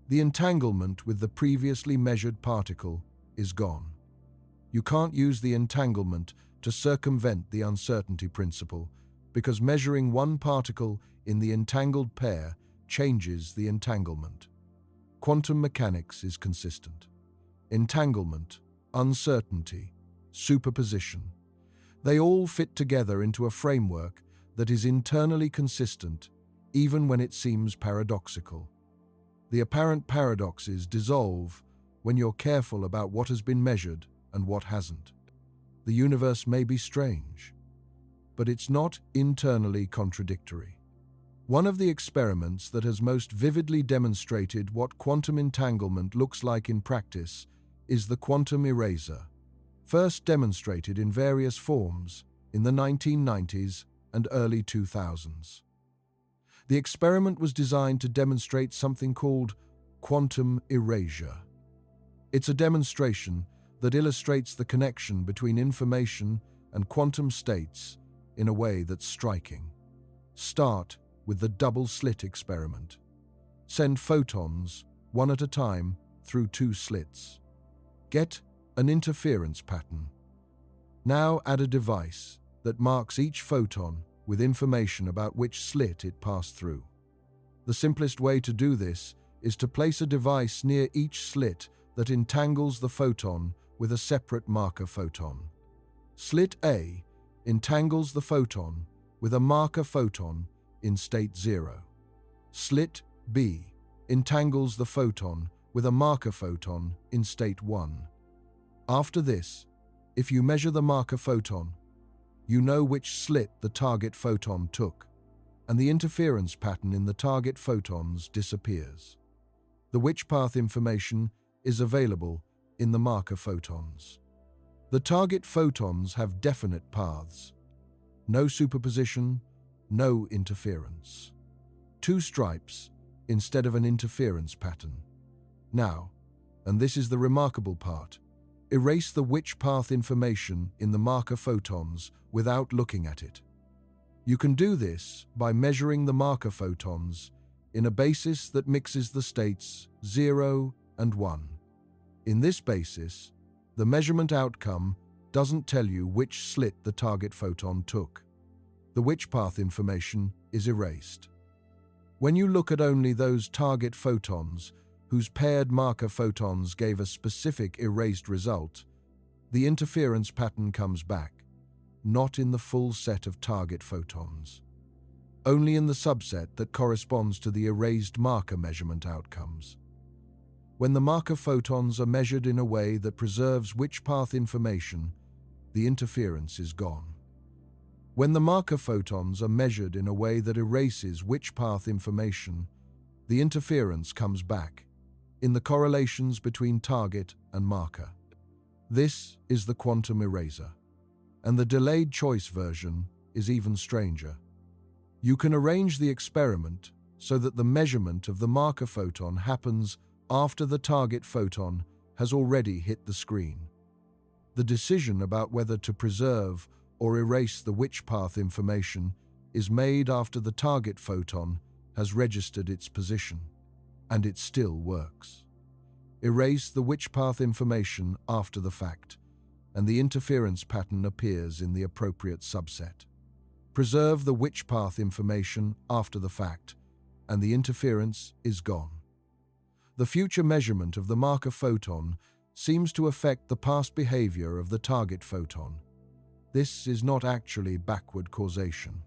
The entanglement with the previously measured particle is gone. You can't use the entanglement to circumvent the uncertainty principle because measuring one particle in the entangled pair changes the entanglement. Quantum mechanics is consistent. Entanglement, uncertainty, superposition. They all fit together into a framework that is internally consistent even when it seems paradoxical. The apparent paradoxes dissolve when you're careful about what has been measured and what hasn't. The universe may be strange, but it's not internally contradictory. One of the experiments that has most vividly demonstrated what quantum entanglement looks like in practice is the quantum eraser, first demonstrated in various forms in the 1990s and early 2000s. The experiment was designed to demonstrate something called quantum erasure. It's a demonstration that illustrates the connection between information and quantum states in a way that's striking. Start with the double-slit experiment. Send photons, one at a time, through two slits. Get an interference pattern. Now add a device that marks each photon with information about which slit it passed through. The simplest way to do this is to place a device near each slit that entangles the photon with a separate marker photon. Slit A entangles the photon with a marker photon in state 0. Slit B entangles the photon with a marker photon in state 1. After this, if you measure the marker photon, you know which slit the target photon took, and the interference pattern in the target photons disappears. The which path information is available in the marker photons. The target photons have definite paths. No superposition, no interference. Two stripes instead of an interference pattern. Now, and this is the remarkable part, erase the which path information in the marker photons without looking at it. You can do this by measuring the marker photons in a basis that mixes the states 0 and 1. In this basis, the measurement outcome doesn't tell you which slit the target photon took. The which path information is erased. When you look at only those target photons whose paired marker photons gave a specific erased result, the interference pattern comes back, not in the full set of target photons, only in the subset that corresponds to the erased marker measurement outcomes. When the marker photons are measured in a way that preserves which path information, the interference is gone. When the marker photons are measured in a way that erases which path information, the interference comes back, in the correlations between target and marker. This is the quantum eraser, and the delayed choice version is even stranger. You can arrange the experiment so that the measurement of the marker photon happens after the target photon has already hit the screen. The decision about whether to preserve or erase the witch path information is made after the target photon has registered its position, and it still works. Erase the witch path information after the fact, and the interference pattern appears in the appropriate subset. Preserve the witch path information after the fact, and the interference is gone. The future measurement of the marker photon seems to affect the past behavior of the target photon. This is not actually backward causation.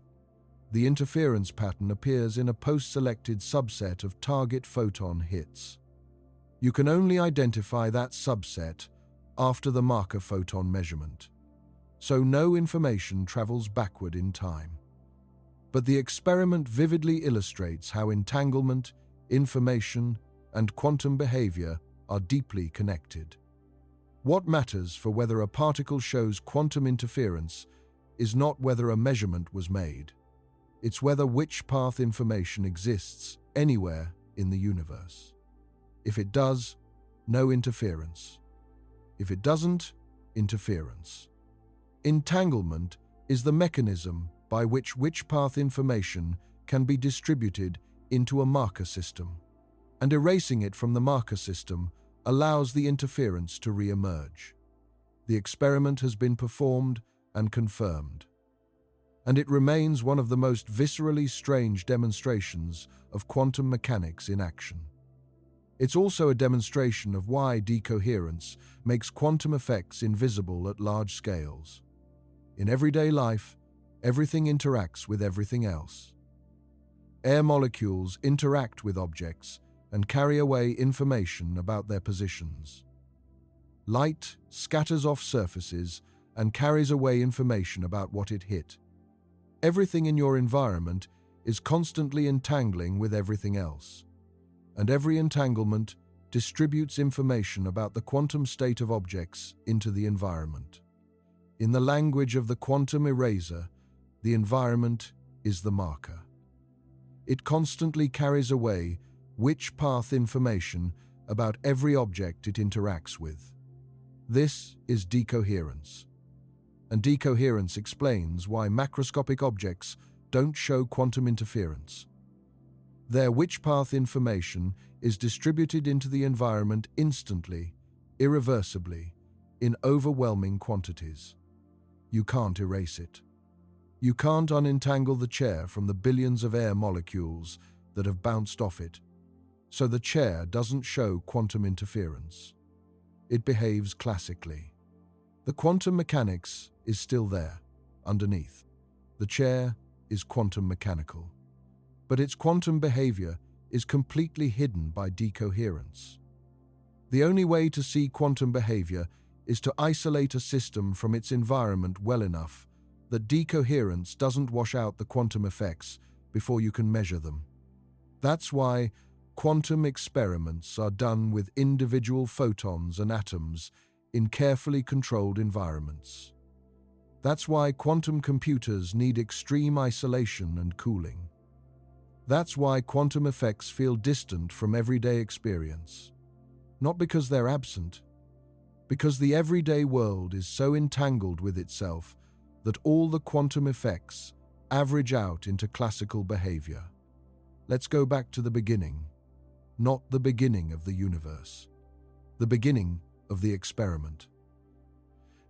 The interference pattern appears in a post-selected subset of target photon hits. You can only identify that subset after the marker photon measurement, so no information travels backward in time. But the experiment vividly illustrates how entanglement, information, and quantum behavior are deeply connected. What matters for whether a particle shows quantum interference is not whether a measurement was made. It's whether witch path information exists anywhere in the universe. If it does, no interference. If it doesn't, interference. Entanglement is the mechanism by which witch path information can be distributed into a marker system, and erasing it from the marker system allows the interference to re-emerge. The experiment has been performed and confirmed, and it remains one of the most viscerally strange demonstrations of quantum mechanics in action. It's also a demonstration of why decoherence makes quantum effects invisible at large scales. In everyday life, everything interacts with everything else. Air molecules interact with objects and carry away information about their positions. Light scatters off surfaces and carries away information about what it hit. Everything in your environment is constantly entangling with everything else, and every entanglement distributes information about the quantum state of objects into the environment. In the language of the quantum eraser, the environment is the marker. It constantly carries away witch path information about every object it interacts with. This is decoherence. And decoherence explains why macroscopic objects don't show quantum interference. Their witch path information is distributed into the environment instantly, irreversibly, in overwhelming quantities. You can't erase it. You can't unentangle the chair from the billions of air molecules that have bounced off it, so the chair doesn't show quantum interference. It behaves classically. The quantum mechanics is still there, underneath. The chair is quantum mechanical, but its quantum behavior is completely hidden by decoherence. The only way to see quantum behavior is to isolate a system from its environment well enough that decoherence doesn't wash out the quantum effects before you can measure them. That's why quantum experiments are done with individual photons and atoms in carefully controlled environments. That's why quantum computers need extreme isolation and cooling. That's why quantum effects feel distant from everyday experience. Not because they're absent, because the everyday world is so entangled with itself that all the quantum effects average out into classical behavior. Let's go back to the beginning, not the beginning of the universe, the beginning of the experiment.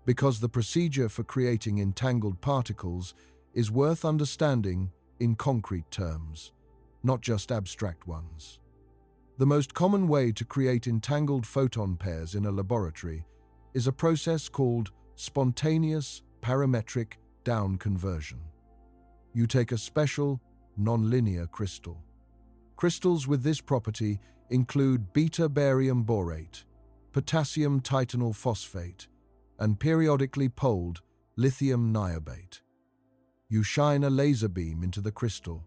Because the procedure for creating entangled particles is worth understanding in concrete terms, not just abstract ones. The most common way to create entangled photon pairs in a laboratory is a process called spontaneous parametric down conversion. You take a special, nonlinear crystal. Crystals with this property include beta-barium borate, potassium titanal phosphate, and periodically poled lithium niobate. You shine a laser beam into the crystal.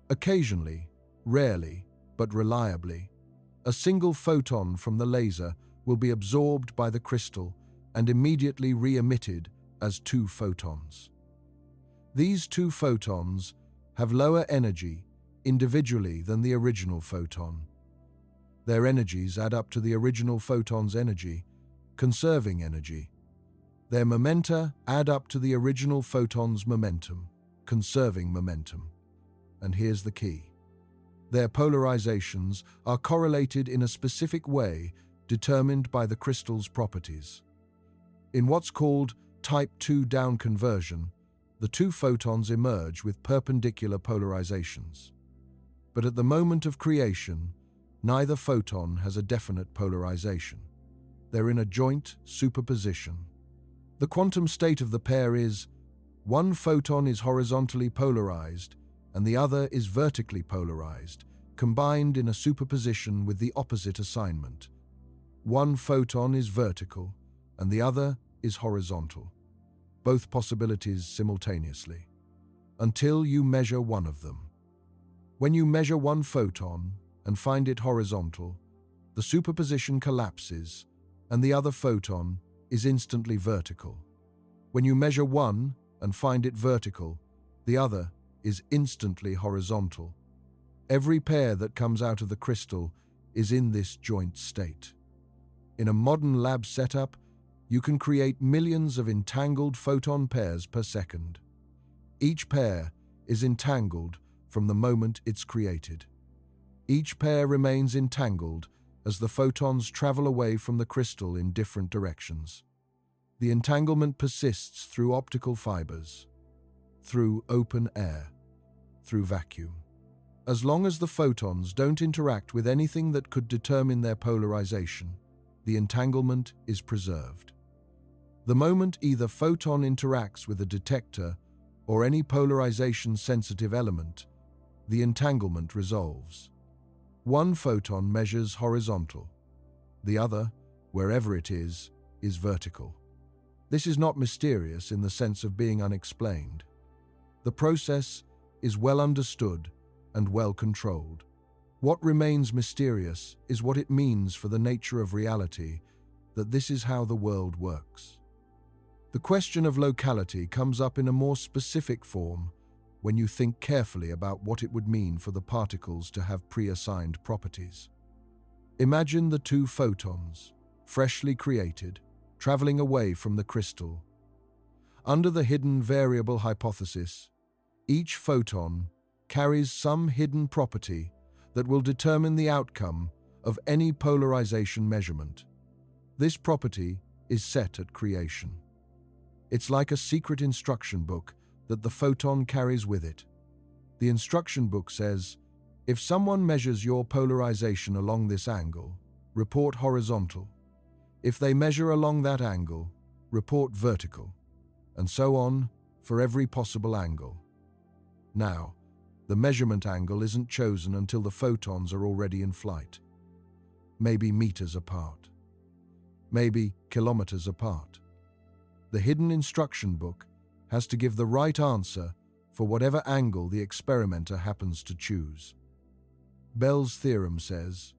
Occasionally, rarely, but reliably, a single photon from the laser will be absorbed by the crystal and immediately re-emitted as two photons. These two photons have lower energy individually than the original photon. Their energies add up to the original photon's energy, conserving energy. Their momenta add up to the original photon's momentum, conserving momentum. And here's the key. Their polarizations are correlated in a specific way determined by the crystal's properties. In what's called type 2 down conversion, the two photons emerge with perpendicular polarizations. But at the moment of creation, neither photon has a definite polarization. They're in a joint superposition. The quantum state of the pair is one photon is horizontally polarized and the other is vertically polarized, combined in a superposition with the opposite assignment. One photon is vertical and the other is horizontal, both possibilities simultaneously, until you measure one of them. When you measure one photon and find it horizontal, the superposition collapses and the other photon is instantly vertical. When you measure one and find it vertical, the other is instantly horizontal. Every pair that comes out of the crystal is in this joint state. In a modern lab setup, you can create millions of entangled photon pairs per second. Each pair is entangled from the moment it's created. Each pair remains entangled as the photons travel away from the crystal in different directions. The entanglement persists through optical fibers, through open air, through vacuum. As long as the photons don't interact with anything that could determine their polarization, the entanglement is preserved. The moment either photon interacts with a detector or any polarization-sensitive element, the entanglement resolves. One photon measures horizontal. The other, wherever it is vertical. This is not mysterious in the sense of being unexplained. The process is well understood and well controlled. What remains mysterious is what it means for the nature of reality that this is how the world works. The question of locality comes up in a more specific form when you think carefully about what it would mean for the particles to have pre-assigned properties. Imagine the two photons, freshly created, traveling away from the crystal. Under the hidden variable hypothesis, each photon carries some hidden property that will determine the outcome of any polarization measurement. This property is set at creation. It's like a secret instruction book that the photon carries with it. The instruction book says, if someone measures your polarization along this angle, report horizontal. If they measure along that angle, report vertical, and so on for every possible angle. Now, the measurement angle isn't chosen until the photons are already in flight. Maybe meters apart. Maybe kilometers apart. The hidden instruction book has to give the right answer for whatever angle the experimenter happens to choose. Bell's theorem says,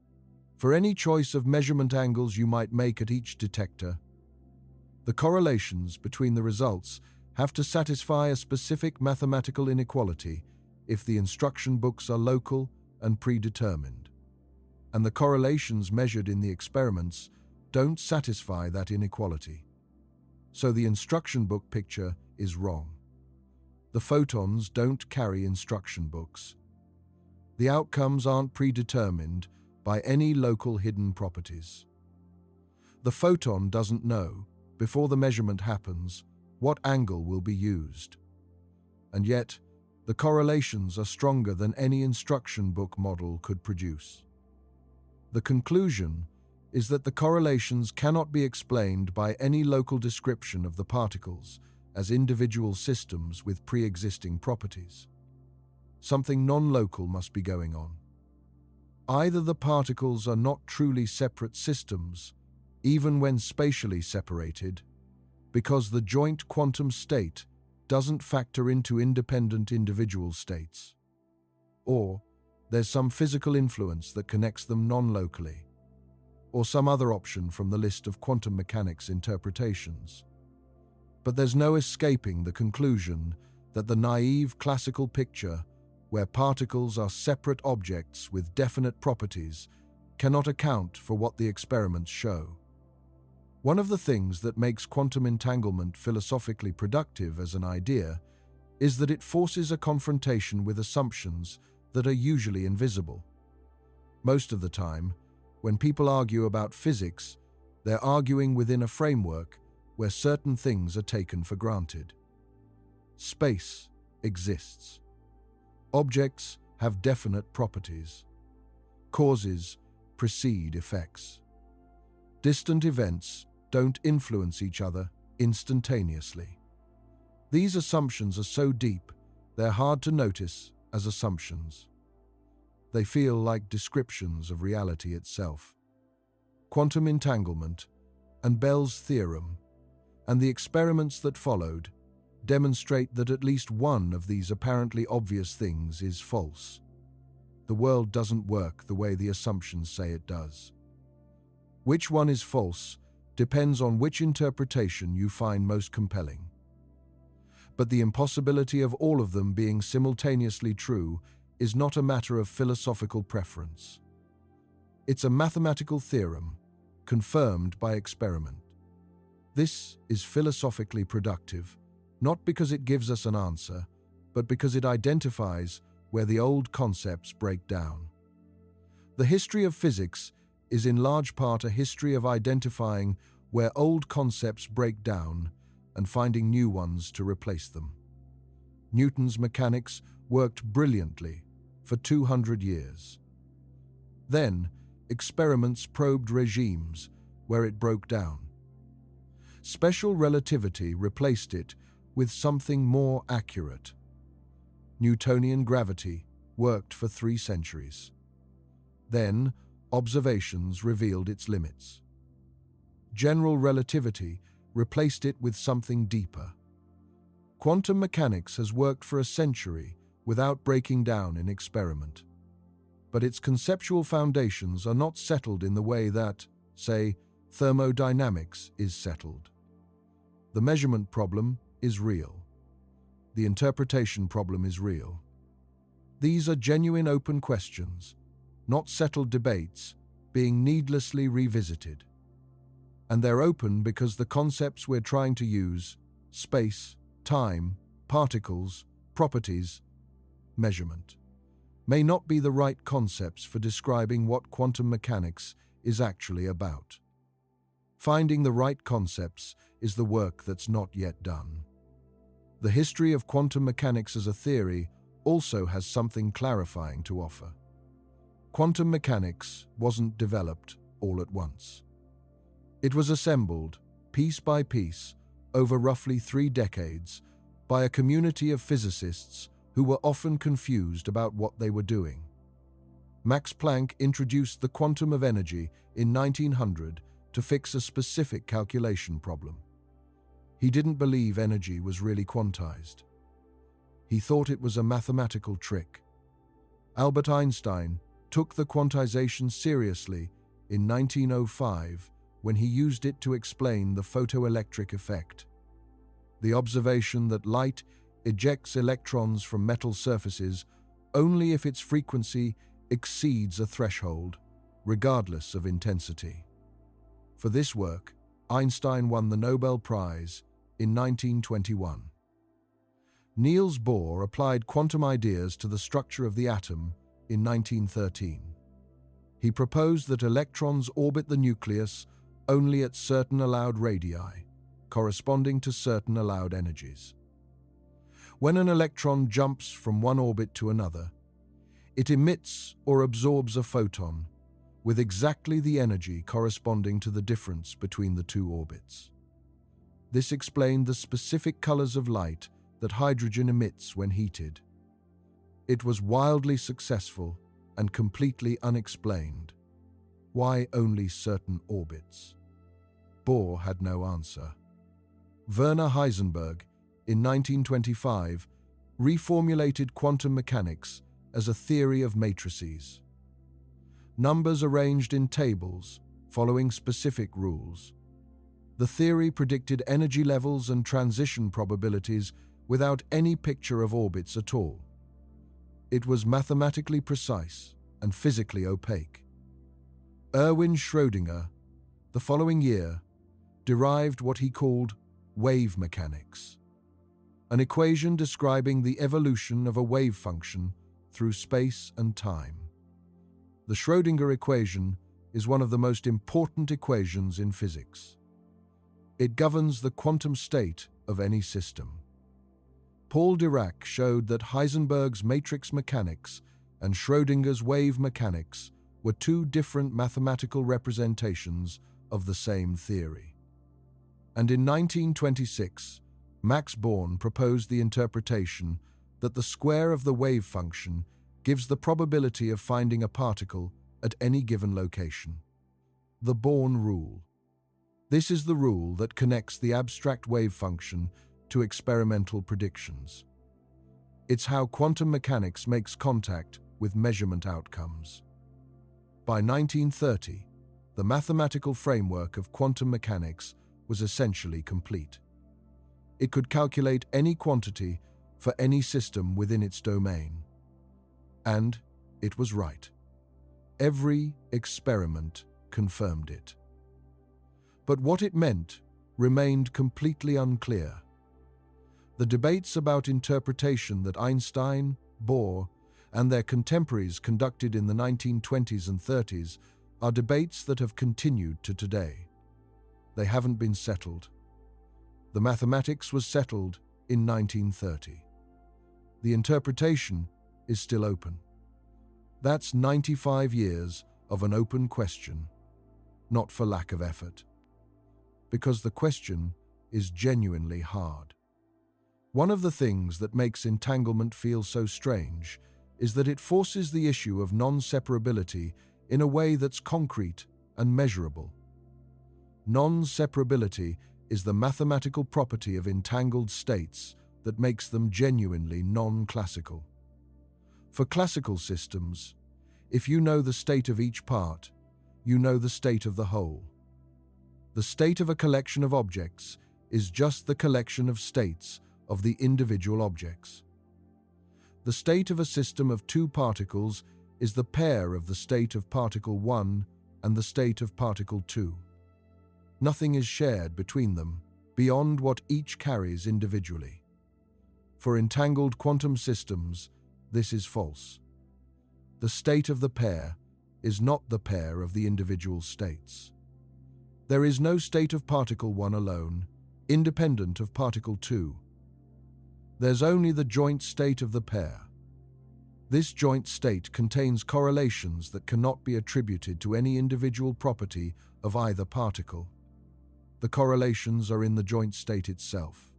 for any choice of measurement angles you might make at each detector, the correlations between the results have to satisfy a specific mathematical inequality if the instruction books are local and predetermined, and the correlations measured in the experiments don't satisfy that inequality. So the instruction book picture is wrong. The photons don't carry instruction books. The outcomes aren't predetermined by any local hidden properties. The photon doesn't know, before the measurement happens, what angle will be used. And yet, the correlations are stronger than any instruction book model could produce. The conclusion is that the correlations cannot be explained by any local description of the particles as individual systems with pre-existing properties. Something non-local must be going on. Either the particles are not truly separate systems, even when spatially separated, because the joint quantum state doesn't factor into independent individual states, or there's some physical influence that connects them non-locally, or some other option from the list of quantum mechanics interpretations. But there's no escaping the conclusion that the naive classical picture, where particles are separate objects with definite properties, cannot account for what the experiments show. One of the things that makes quantum entanglement philosophically productive as an idea is that it forces a confrontation with assumptions that are usually invisible. Most of the time, when people argue about physics, they're arguing within a framework where certain things are taken for granted. Space exists. Objects have definite properties. Causes precede effects. Distant events don't influence each other instantaneously. These assumptions are so deep, they're hard to notice as assumptions. They feel like descriptions of reality itself. Quantum entanglement and Bell's theorem and the experiments that followed demonstrate that at least one of these apparently obvious things is false. The world doesn't work the way the assumptions say it does. Which one is false depends on which interpretation you find most compelling. But the impossibility of all of them being simultaneously true is not a matter of philosophical preference. It's a mathematical theorem, confirmed by experiment. This is philosophically productive, not because it gives us an answer, but because it identifies where the old concepts break down. The history of physics is in large part a history of identifying where old concepts break down and finding new ones to replace them. Newton's mechanics worked brilliantly for 200 years. Then, experiments probed regimes where it broke down. Special relativity replaced it with something more accurate. Newtonian gravity worked for 3 centuries. Then, observations revealed its limits. General relativity replaced it with something deeper. Quantum mechanics has worked for a century without breaking down in experiment. But its conceptual foundations are not settled in the way that, say, thermodynamics is settled. The measurement problem is real. The interpretation problem is real. These are genuine open questions, not settled debates, being needlessly revisited. And they're open because the concepts we're trying to use, space, time, particles, properties, measurement, may not be the right concepts for describing what quantum mechanics is actually about. Finding the right concepts is the work that's not yet done. The history of quantum mechanics as a theory also has something clarifying to offer. Quantum mechanics wasn't developed all at once. It was assembled, piece by piece, over roughly 3 decades, by a community of physicists who were often confused about what they were doing. Max Planck introduced the quantum of energy in 1900 to fix a specific calculation problem. He didn't believe energy was really quantized. He thought it was a mathematical trick. Albert Einstein took the quantization seriously in 1905 when he used it to explain the photoelectric effect. The observation that light ejects electrons from metal surfaces only if its frequency exceeds a threshold, regardless of intensity. For this work, Einstein won the Nobel Prize in 1921. Niels Bohr applied quantum ideas to the structure of the atom in 1913. He proposed that electrons orbit the nucleus only at certain allowed radii, corresponding to certain allowed energies. When an electron jumps from one orbit to another, it emits or absorbs a photon with exactly the energy corresponding to the difference between the 2 orbits. This explained the specific colors of light that hydrogen emits when heated. It was wildly successful and completely unexplained. Why only certain orbits? Bohr had no answer. Werner Heisenberg, in 1925, reformulated quantum mechanics as a theory of matrices. Numbers arranged in tables, following specific rules. The theory predicted energy levels and transition probabilities without any picture of orbits at all. It was mathematically precise and physically opaque. Erwin Schrödinger, the following year, derived what he called wave mechanics, an equation describing the evolution of a wave function through space and time. The Schrödinger equation is one of the most important equations in physics. It governs the quantum state of any system. Paul Dirac showed that Heisenberg's matrix mechanics and Schrödinger's wave mechanics were two different mathematical representations of the same theory. And in 1926, Max Born proposed the interpretation that the square of the wave function gives the probability of finding a particle at any given location. The Born rule. This is the rule that connects the abstract wave function to experimental predictions. It's how quantum mechanics makes contact with measurement outcomes. By 1930, the mathematical framework of quantum mechanics was essentially complete. It could calculate any quantity for any system within its domain. And it was right. Every experiment confirmed it. But what it meant remained completely unclear. The debates about interpretation that Einstein, Bohr, and their contemporaries conducted in the 1920s and 30s are debates that have continued to today. They haven't been settled. The mathematics was settled in 1930. The interpretation is still open. That's 95 years of an open question, not for lack of effort, because the question is genuinely hard. One of the things that makes entanglement feel so strange is that it forces the issue of non-separability in a way that's concrete and measurable. Non-separability is the mathematical property of entangled states that makes them genuinely non-classical. For classical systems, if you know the state of each part, you know the state of the whole. The state of a collection of objects is just the collection of states of the individual objects. The state of a system of two particles is the pair of the state of particle 1 and the state of particle 2. Nothing is shared between them beyond what each carries individually. For entangled quantum systems, this is false. The state of the pair is not the pair of the individual states. There is no state of particle 1 alone, independent of particle 2. There's only the joint state of the pair. This joint state contains correlations that cannot be attributed to any individual property of either particle. The correlations are in the joint state itself.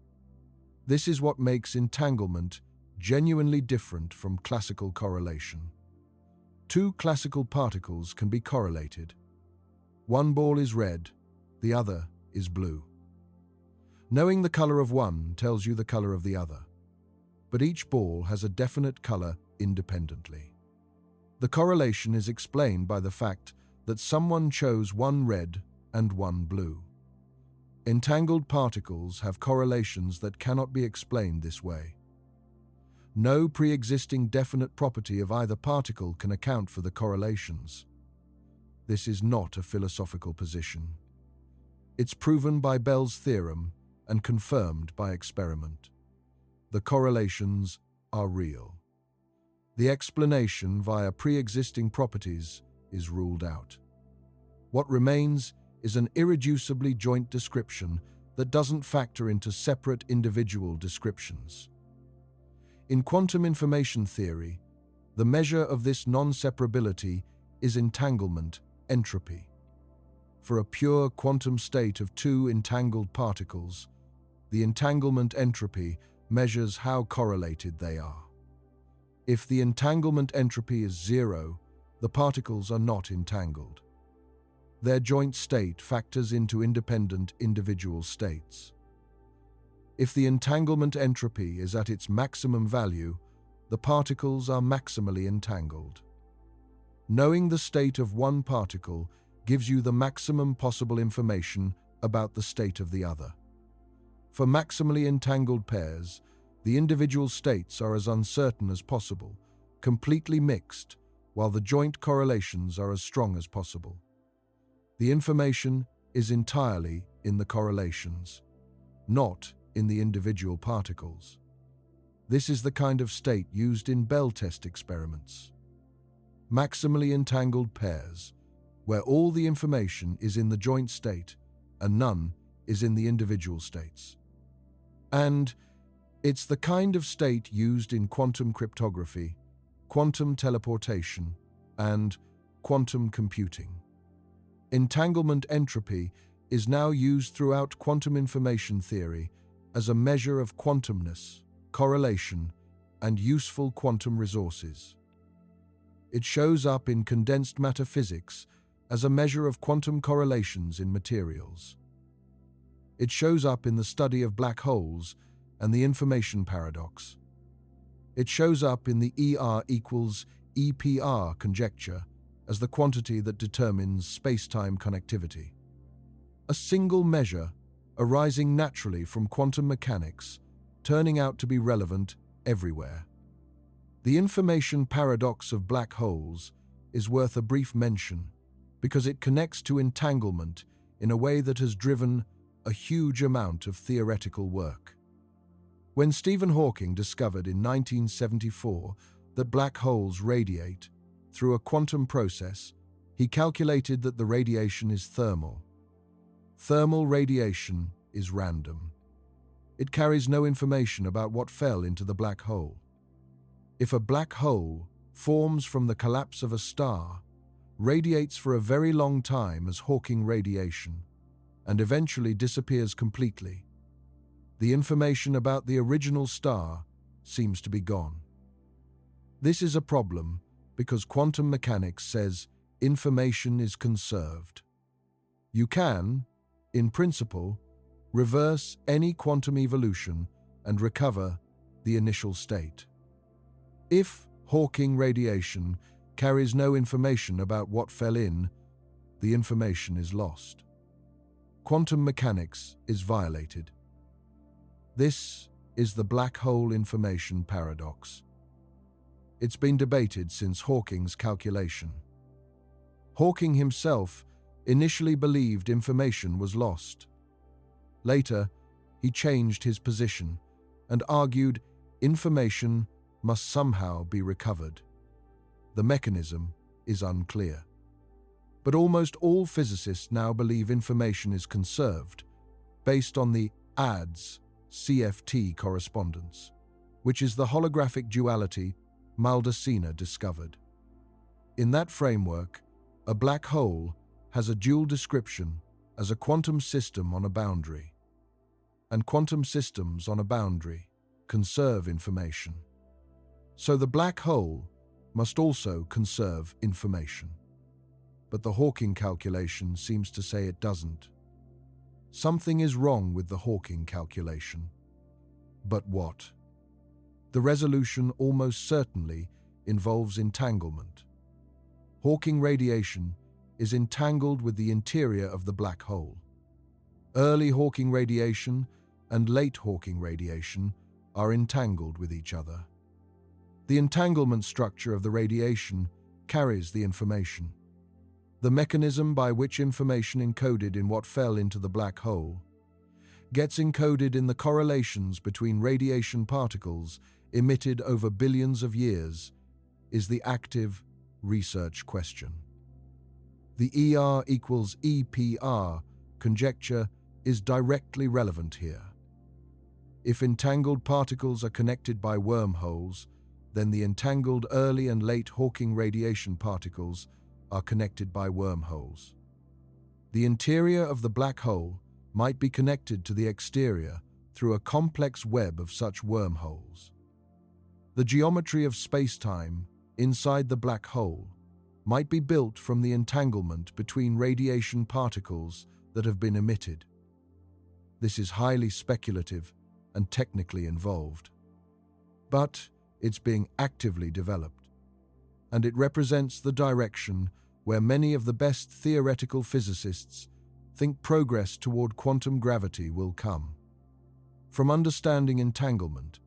This is what makes entanglement genuinely different from classical correlation. Two classical particles can be correlated. One ball is red, the other is blue. Knowing the color of one tells you the color of the other, but each ball has a definite color independently. The correlation is explained by the fact that someone chose one red and one blue. Entangled particles have correlations that cannot be explained this way. No pre-existing definite property of either particle can account for the correlations. This is not a philosophical position. It's proven by Bell's theorem and confirmed by experiment. The correlations are real. The explanation via pre-existing properties is ruled out. What remains is an irreducibly joint description that doesn't factor into separate individual descriptions. In quantum information theory, the measure of this non-separability is entanglement, entropy. For a pure quantum state of two entangled particles, the entanglement entropy measures how correlated they are. If the entanglement entropy is 0, the particles are not entangled. Their joint state factors into independent individual states. If the entanglement entropy is at its maximum value, the particles are maximally entangled. Knowing the state of one particle gives you the maximum possible information about the state of the other. For maximally entangled pairs, The individual states are as uncertain as possible, completely mixed, while the joint correlations are as strong as possible. The information is entirely in the correlations, not in the individual particles. This is the kind of state used in Bell test experiments. Maximally entangled pairs, where all the information is in the joint state and none is in the individual states. And it's the kind of state used in quantum cryptography, quantum teleportation, and quantum computing. Entanglement entropy is now used throughout quantum information theory as a measure of quantumness, correlation, and useful quantum resources. It shows up in condensed matter physics as a measure of quantum correlations in materials. It shows up in the study of black holes and the information paradox. It shows up in the ER equals EPR conjecture as the quantity that determines space-time connectivity. A single measure arising naturally from quantum mechanics, turning out to be relevant everywhere. The information paradox of black holes is worth a brief mention because it connects to entanglement in a way that has driven a huge amount of theoretical work. When Stephen Hawking discovered in 1974 that black holes radiate through a quantum process, he calculated that the radiation is thermal. Thermal radiation is random. It carries no information about what fell into the black hole. If a black hole forms from the collapse of a star, radiates for a very long time as Hawking radiation, and eventually disappears completely, the information about the original star seems to be gone. This is a problem because quantum mechanics says information is conserved. You can, in principle, reverse any quantum evolution and recover the initial state. If Hawking radiation carries no information about what fell in, the information is lost. Quantum mechanics is violated. This is the black hole information paradox. It's been debated since Hawking's calculation. Hawking himself initially believed information was lost. Later, he changed his position and argued information must somehow be recovered. The mechanism is unclear. But almost all physicists now believe information is conserved based on the ADS CFT correspondence, which is the holographic duality Maldacena discovered. In that framework, a black hole has a dual description as a quantum system on a boundary, and quantum systems on a boundary conserve information. So the black hole must also conserve information. But the Hawking calculation seems to say it doesn't. Something is wrong with the Hawking calculation. But what? The resolution almost certainly involves entanglement. Hawking radiation is entangled with the interior of the black hole. Early Hawking radiation and late Hawking radiation are entangled with each other. The entanglement structure of the radiation carries the information. The mechanism by which information encoded in what fell into the black hole gets encoded in the correlations between radiation particles emitted over billions of years is the active research question. The ER equals EPR conjecture is directly relevant here. If entangled particles are connected by wormholes, then the entangled early and late Hawking radiation particles are connected by wormholes. The interior of the black hole might be connected to the exterior through a complex web of such wormholes. The geometry of space-time inside the black hole might be built from the entanglement between radiation particles that have been emitted. This is highly speculative and technically involved, but it's being actively developed, and it represents the direction where many of the best theoretical physicists think progress toward quantum gravity will come. From understanding entanglement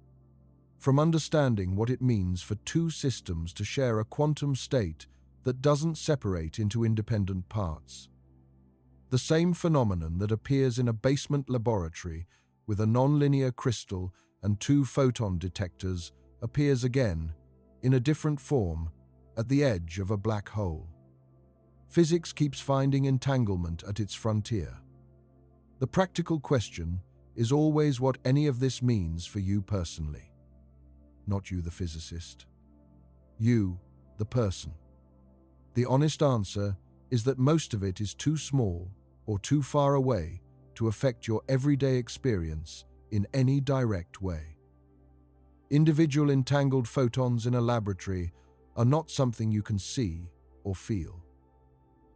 from understanding what it means for two systems to share a quantum state that doesn't separate into independent parts. The same phenomenon that appears in a basement laboratory with a nonlinear crystal and two photon detectors appears again, in a different form, at the edge of a black hole. Physics keeps finding entanglement at its frontier. The practical question is always what any of this means for you personally. Not you, the physicist. You, the person. The honest answer is that most of it is too small or too far away to affect your everyday experience in any direct way. Individual entangled photons in a laboratory are not something you can see or feel.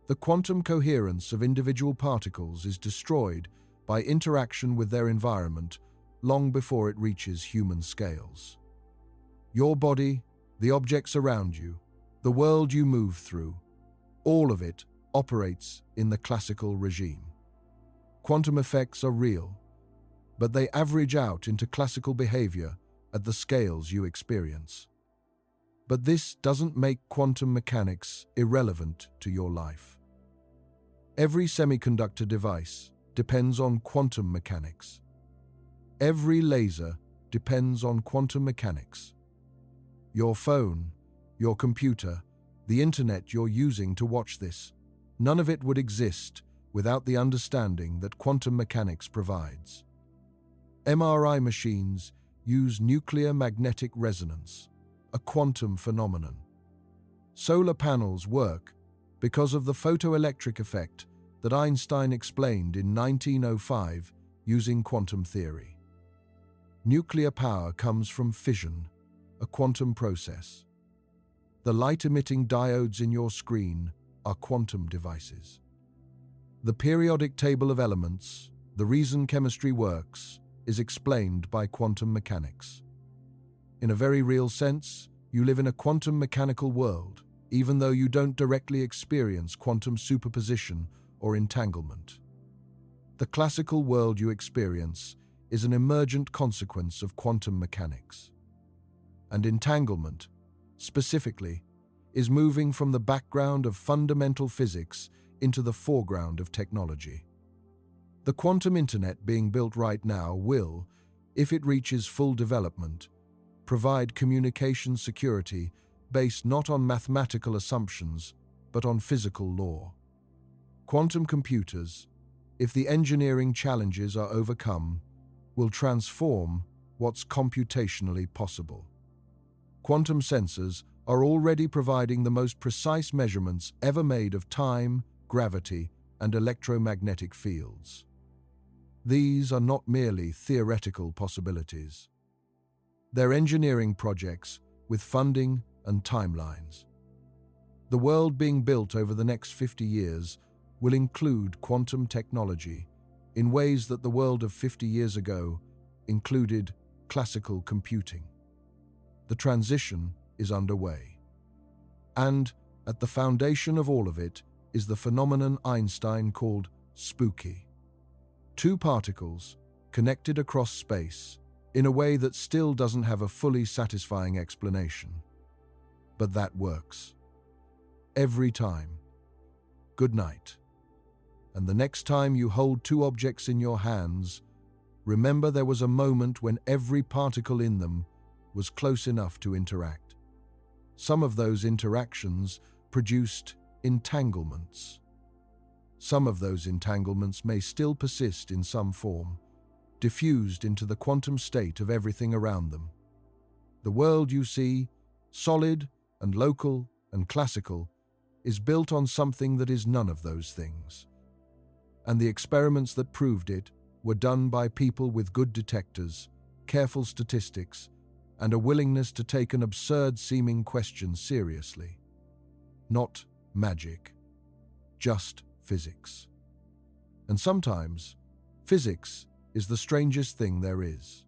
The quantum coherence of individual particles is destroyed by interaction with their environment long before it reaches human scales. Your body, the objects around you, the world you move through, all of it operates in the classical regime. Quantum effects are real, but they average out into classical behavior at the scales you experience. But this doesn't make quantum mechanics irrelevant to your life. Every semiconductor device depends on quantum mechanics. Every laser depends on quantum mechanics. Your phone, your computer, the internet you're using to watch this, none of it would exist without the understanding that quantum mechanics provides. MRI machines use nuclear magnetic resonance, a quantum phenomenon. Solar panels work because of the photoelectric effect that Einstein explained in 1905 using quantum theory. Nuclear power comes from fission, a quantum process. The light-emitting diodes in your screen are quantum devices. The periodic table of elements, the reason chemistry works, is explained by quantum mechanics. In a very real sense, you live in a quantum mechanical world, even though you don't directly experience quantum superposition or entanglement. The classical world you experience is an emergent consequence of quantum mechanics. And entanglement, specifically, is moving from the background of fundamental physics into the foreground of technology. The quantum internet being built right now will, if it reaches full development, provide communication security based not on mathematical assumptions, but on physical law. Quantum computers, if the engineering challenges are overcome, will transform what's computationally possible. Quantum sensors are already providing the most precise measurements ever made of time, gravity, and electromagnetic fields. These are not merely theoretical possibilities. They're engineering projects with funding and timelines. The world being built over the next 50 years will include quantum technology in ways that the world of 50 years ago included classical computing. The transition is underway. And at the foundation of all of it is the phenomenon Einstein called spooky. Two particles connected across space in a way that still doesn't have a fully satisfying explanation. But that works. Every time. Good night. And the next time you hold two objects in your hands, remember there was a moment when every particle in them was close enough to interact. Some of those interactions produced entanglements. Some of those entanglements may still persist in some form, diffused into the quantum state of everything around them. The world you see, solid and local and classical, is built on something that is none of those things. And the experiments that proved it were done by people with good detectors, careful statistics, and a willingness to take an absurd-seeming question seriously. Not magic, just physics. And sometimes, physics is the strangest thing there is.